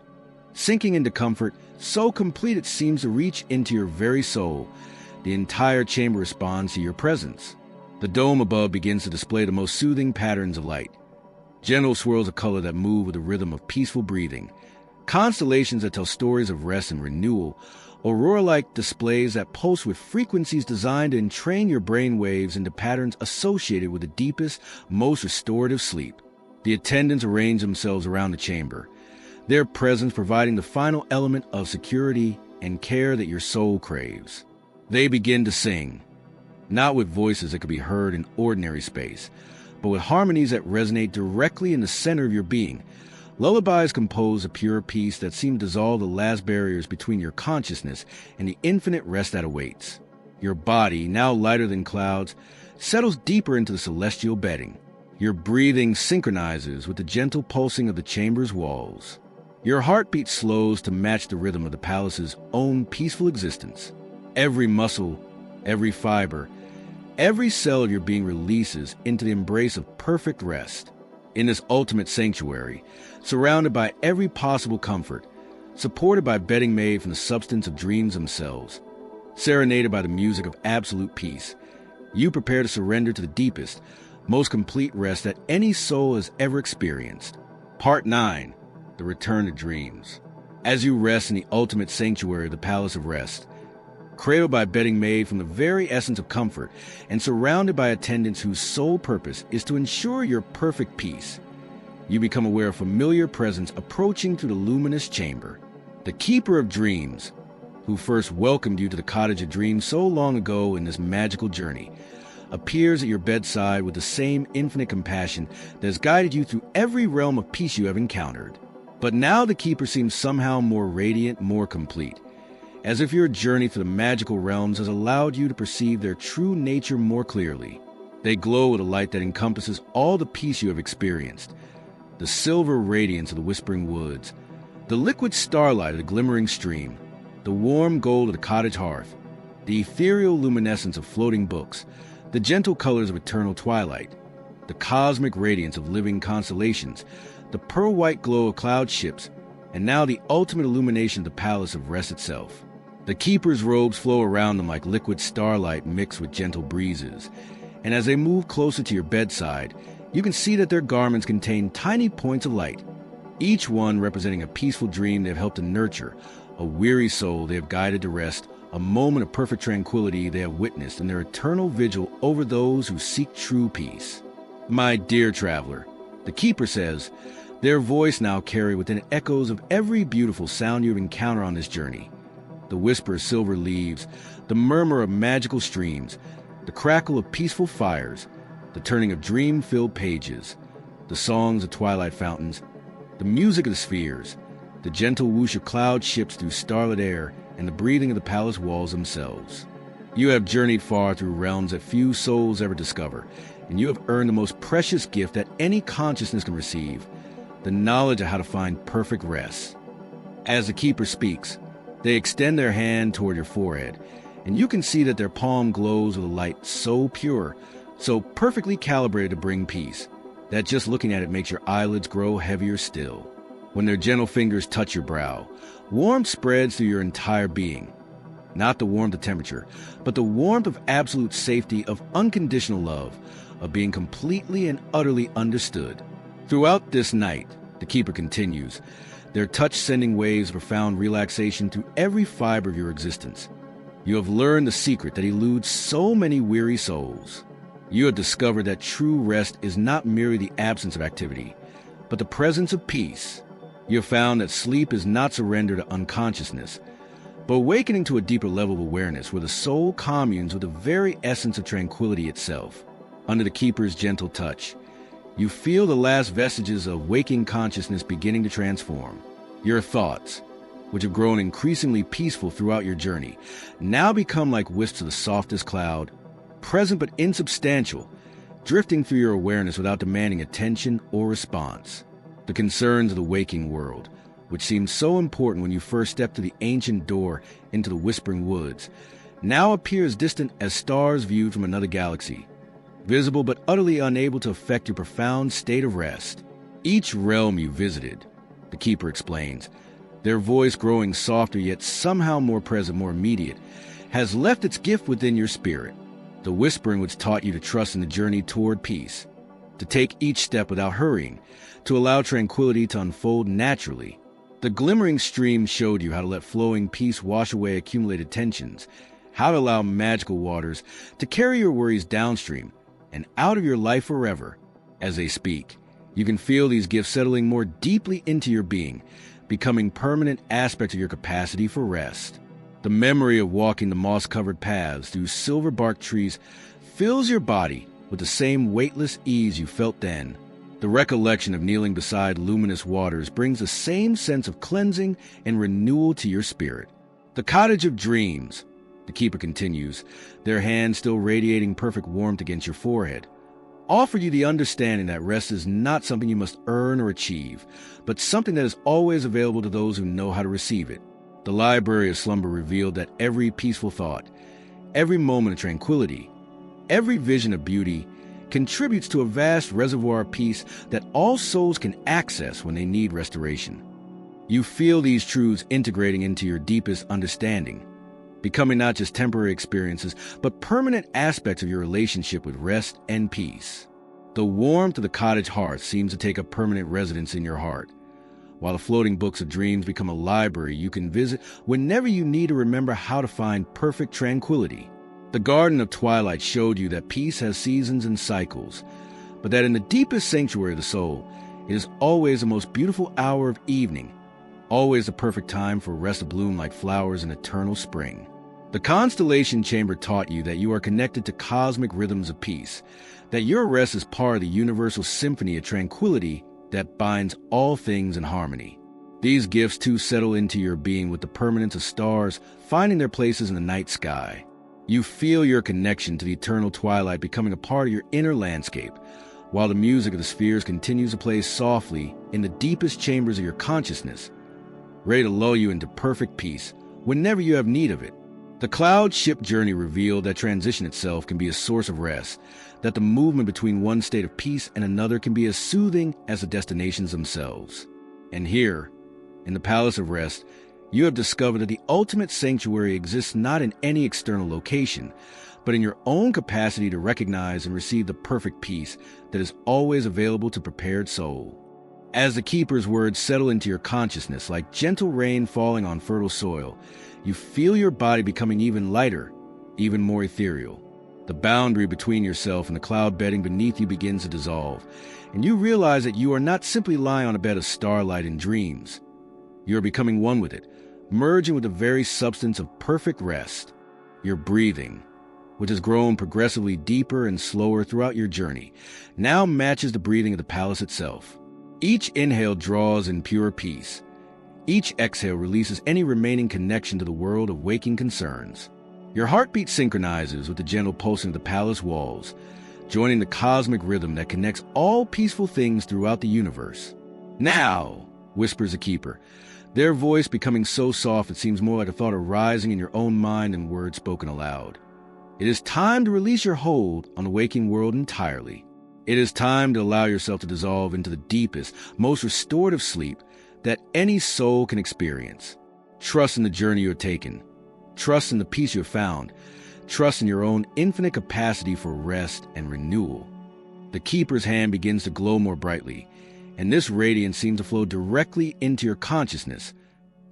sinking into comfort so complete it seems to reach into your very soul, the entire chamber responds to your presence. The dome above begins to display the most soothing patterns of light, gentle swirls of color that move with the rhythm of peaceful breathing, constellations that tell stories of rest and renewal, aurora-like displays that pulse with frequencies designed to entrain your brain waves into patterns associated with the deepest, most restorative sleep. The attendants arrange themselves around the chamber, their presence providing the final element of security and care that your soul craves. They begin to sing, not with voices that could be heard in ordinary space, but with harmonies that resonate directly in the center of your being. Lullabies compose a pure peace that seem to dissolve the last barriers between your consciousness and the infinite rest that awaits. Your body, now lighter than clouds, settles deeper into the celestial bedding. Your breathing synchronizes with the gentle pulsing of the chamber's walls. Your heartbeat slows to match the rhythm of the palace's own peaceful existence. Every muscle, every fiber, every cell of your being releases into the embrace of perfect rest. In this ultimate sanctuary, surrounded by every possible comfort, supported by bedding made from the substance of dreams themselves, serenaded by the music of absolute peace, you prepare to surrender to the deepest, most complete rest that any soul has ever experienced. Part 9. The Return to Dreams. As you rest in the ultimate sanctuary of the Palace of Rest, cradled by bedding made from the very essence of comfort, and surrounded by attendants whose sole purpose is to ensure your perfect peace, you become aware of a familiar presence approaching through the luminous chamber. The Keeper of Dreams, who first welcomed you to the Cottage of Dreams so long ago in this magical journey, appears at your bedside with the same infinite compassion that has guided you through every realm of peace you have encountered. But now the Keeper seems somehow more radiant, more complete. as if your journey through the magical realms has allowed you to perceive their true nature more clearly. They glow with a light that encompasses all the peace you have experienced. The silver radiance of the whispering woods, the liquid starlight of the glimmering stream, the warm gold of the cottage hearth, the ethereal luminescence of floating books, the gentle colors of eternal twilight, the cosmic radiance of living constellations, the pearl-white glow of cloud ships, and now the ultimate illumination of the palace of rest itself. The keeper's robes flow around them like liquid starlight mixed with gentle breezes, and as they move closer to your bedside, you can see that their garments contain tiny points of light, each one representing a peaceful dream they have helped to nurture, a weary soul they have guided to rest, a moment of perfect tranquility they have witnessed in their eternal vigil over those who seek true peace. My dear traveler, the keeper says, their voice now carry within it echoes of every beautiful sound you have encountered on this journey. The whisper of silver leaves, the murmur of magical streams, the crackle of peaceful fires, the turning of dream-filled pages, the songs of twilight fountains, the music of the spheres, the gentle whoosh of cloud ships through starlit air, and the breathing of the palace walls themselves. You have journeyed far through realms that few souls ever discover, and you have earned the most precious gift that any consciousness can receive, the knowledge of how to find perfect rest. As the keeper speaks, they extend their hand toward your forehead, and you can see that their palm glows with a light so pure, so perfectly calibrated to bring peace, that just looking at it makes your eyelids grow heavier still. When their gentle fingers touch your brow, warmth spreads through your entire being. Not the warmth of temperature, but the warmth of absolute safety, of unconditional love, of being completely and utterly understood. Throughout this night, the keeper continues, their touch sending waves of profound relaxation through every fiber of your existence. You have learned the secret that eludes so many weary souls. You have discovered that true rest is not merely the absence of activity, but the presence of peace. You have found that sleep is not surrender to unconsciousness, but awakening to a deeper level of awareness where the soul communes with the very essence of tranquility itself. Under the keeper's gentle touch, you feel the last vestiges of waking consciousness beginning to transform. Your thoughts, which have grown increasingly peaceful throughout your journey, now become like wisps of the softest cloud, present but insubstantial, drifting through your awareness without demanding attention or response. The concerns of the waking world, which seemed so important when you first stepped through the ancient door into the whispering woods, now appear as distant as stars viewed from another galaxy, visible but utterly unable to affect your profound state of rest. Each realm you visited, the keeper explains, their voice growing softer yet somehow more present, more immediate, has left its gift within your spirit. The whispering which taught you to trust in the journey toward peace, to take each step without hurrying, to allow tranquility to unfold naturally. The glimmering stream showed you how to let flowing peace wash away accumulated tensions, how to allow magical waters to carry your worries downstream and out of your life forever. As they speak, you can feel these gifts settling more deeply into your being, becoming permanent aspects of your capacity for rest. The memory of walking the moss-covered paths through silver-barked trees fills your body with the same weightless ease you felt then. The recollection of kneeling beside luminous waters brings the same sense of cleansing and renewal to your spirit. The cottage of dreams, the keeper continues, their hands still radiating perfect warmth against your forehead, offer you the understanding that rest is not something you must earn or achieve, but something that is always available to those who know how to receive it. The library of slumber revealed that every peaceful thought, every moment of tranquility, every vision of beauty contributes to a vast reservoir of peace that all souls can access when they need restoration. You feel these truths integrating into your deepest understanding, becoming not just temporary experiences, but permanent aspects of your relationship with rest and peace. The warmth of the cottage hearth seems to take up permanent residence in your heart, while the floating books of dreams become a library you can visit whenever you need to remember how to find perfect tranquility. The Garden of Twilight showed you that peace has seasons and cycles, but that in the deepest sanctuary of the soul, it is always the most beautiful hour of evening, always the perfect time for rest to bloom like flowers in eternal spring. The Constellation Chamber taught you that you are connected to cosmic rhythms of peace, that your rest is part of the universal symphony of tranquility that binds all things in harmony. These gifts too settle into your being with the permanence of stars finding their places in the night sky. You feel your connection to the eternal twilight becoming a part of your inner landscape, while the music of the spheres continues to play softly in the deepest chambers of your consciousness, ready to lull you into perfect peace whenever you have need of it. The cloud ship journey revealed that transition itself can be a source of rest, that the movement between one state of peace and another can be as soothing as the destinations themselves. And here, in the Palace of Rest, you have discovered that the ultimate sanctuary exists not in any external location, but in your own capacity to recognize and receive the perfect peace that is always available to prepared soul. As the Keeper's words settle into your consciousness like gentle rain falling on fertile soil, you feel your body becoming even lighter, even more ethereal. The boundary between yourself and the cloud bedding beneath you begins to dissolve, and you realize that you are not simply lying on a bed of starlight and dreams. You are becoming one with it, merging with the very substance of perfect rest. Your breathing, which has grown progressively deeper and slower throughout your journey, now matches the breathing of the palace itself. Each inhale draws in pure peace. Each exhale releases any remaining connection to the world of waking concerns. Your heartbeat synchronizes with the gentle pulsing of the palace walls, joining the cosmic rhythm that connects all peaceful things throughout the universe. "Now," whispers the Keeper, their voice becoming so soft it seems more like a thought arising in your own mind than words spoken aloud. "It is time to release your hold on the waking world entirely. It is time to allow yourself to dissolve into the deepest, most restorative sleep that any soul can experience. Trust in the journey you have taken. Trust in the peace you have found. Trust in your own infinite capacity for rest and renewal." The Keeper's hand begins to glow more brightly, and this radiance seems to flow directly into your consciousness,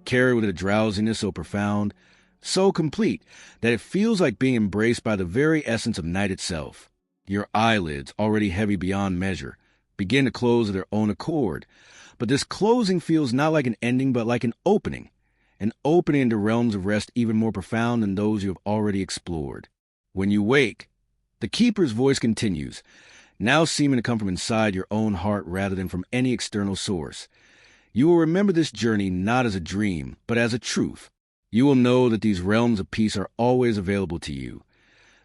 carried with a drowsiness so profound, so complete, that it feels like being embraced by the very essence of night itself. Your eyelids, already heavy beyond measure, begin to close of their own accord, but this closing feels not like an ending but like an opening into realms of rest even more profound than those you have already explored. When you wake, the Keeper's voice continues, now seeming to come from inside your own heart rather than from any external source. You will remember this journey not as a dream, but as a truth. You will know that these realms of peace are always available to you,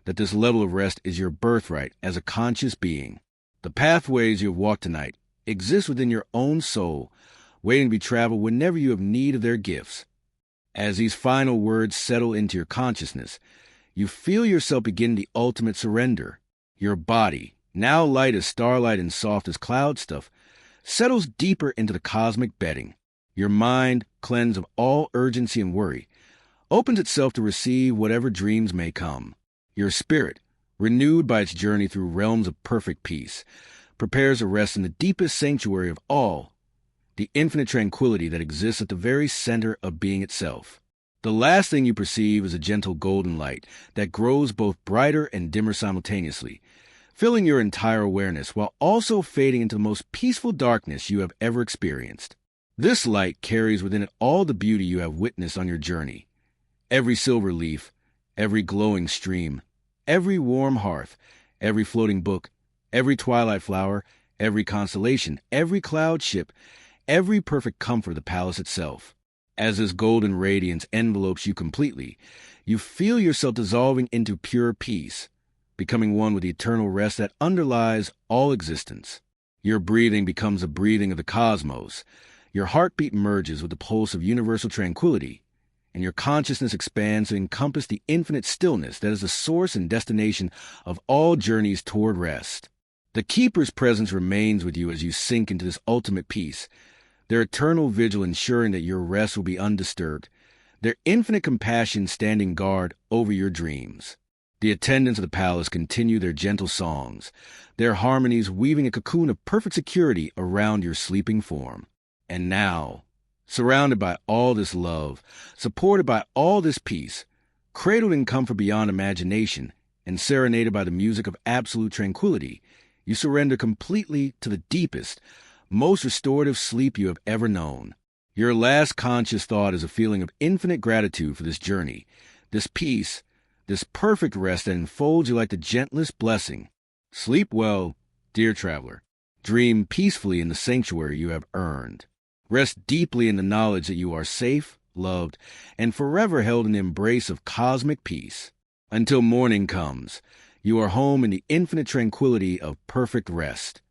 that this level of rest is your birthright as a conscious being. The pathways you have walked tonight exist within your own soul, waiting to be traveled whenever you have need of their gifts. As these final words settle into your consciousness, you feel yourself begin the ultimate surrender. Your body, now light as starlight and soft as cloud stuff, settles deeper into the cosmic bedding. Your mind, cleansed of all urgency and worry, opens itself to receive whatever dreams may come. Your spirit, renewed by its journey through realms of perfect peace, prepares to rest in the deepest sanctuary of all, the infinite tranquility that exists at the very center of being itself. The last thing you perceive is a gentle golden light that grows both brighter and dimmer simultaneously, filling your entire awareness while also fading into the most peaceful darkness you have ever experienced. This light carries within it all the beauty you have witnessed on your journey. Every silver leaf, every glowing stream, every warm hearth, every floating book, every twilight flower, every constellation, every cloud ship, every perfect comfort of the palace itself. As this golden radiance envelopes you completely, you feel yourself dissolving into pure peace, becoming one with the eternal rest that underlies all existence. Your breathing becomes a breathing of the cosmos. Your heartbeat merges with the pulse of universal tranquility, and your consciousness expands to encompass the infinite stillness that is the source and destination of all journeys toward rest. The Keeper's presence remains with you as you sink into this ultimate peace, their eternal vigil ensuring that your rest will be undisturbed, their infinite compassion standing guard over your dreams. The attendants of the palace continue their gentle songs, their harmonies weaving a cocoon of perfect security around your sleeping form. And now, surrounded by all this love, supported by all this peace, cradled in comfort beyond imagination, and serenaded by the music of absolute tranquility, you surrender completely to the deepest, most restorative sleep you have ever known. Your last conscious thought is a feeling of infinite gratitude for this journey, this peace, this perfect rest that enfolds you like the gentlest blessing. Sleep well, dear traveler. Dream peacefully in the sanctuary you have earned. Rest deeply in the knowledge that you are safe, loved, and forever held in the embrace of cosmic peace. Until morning comes, you are home in the infinite tranquility of perfect rest.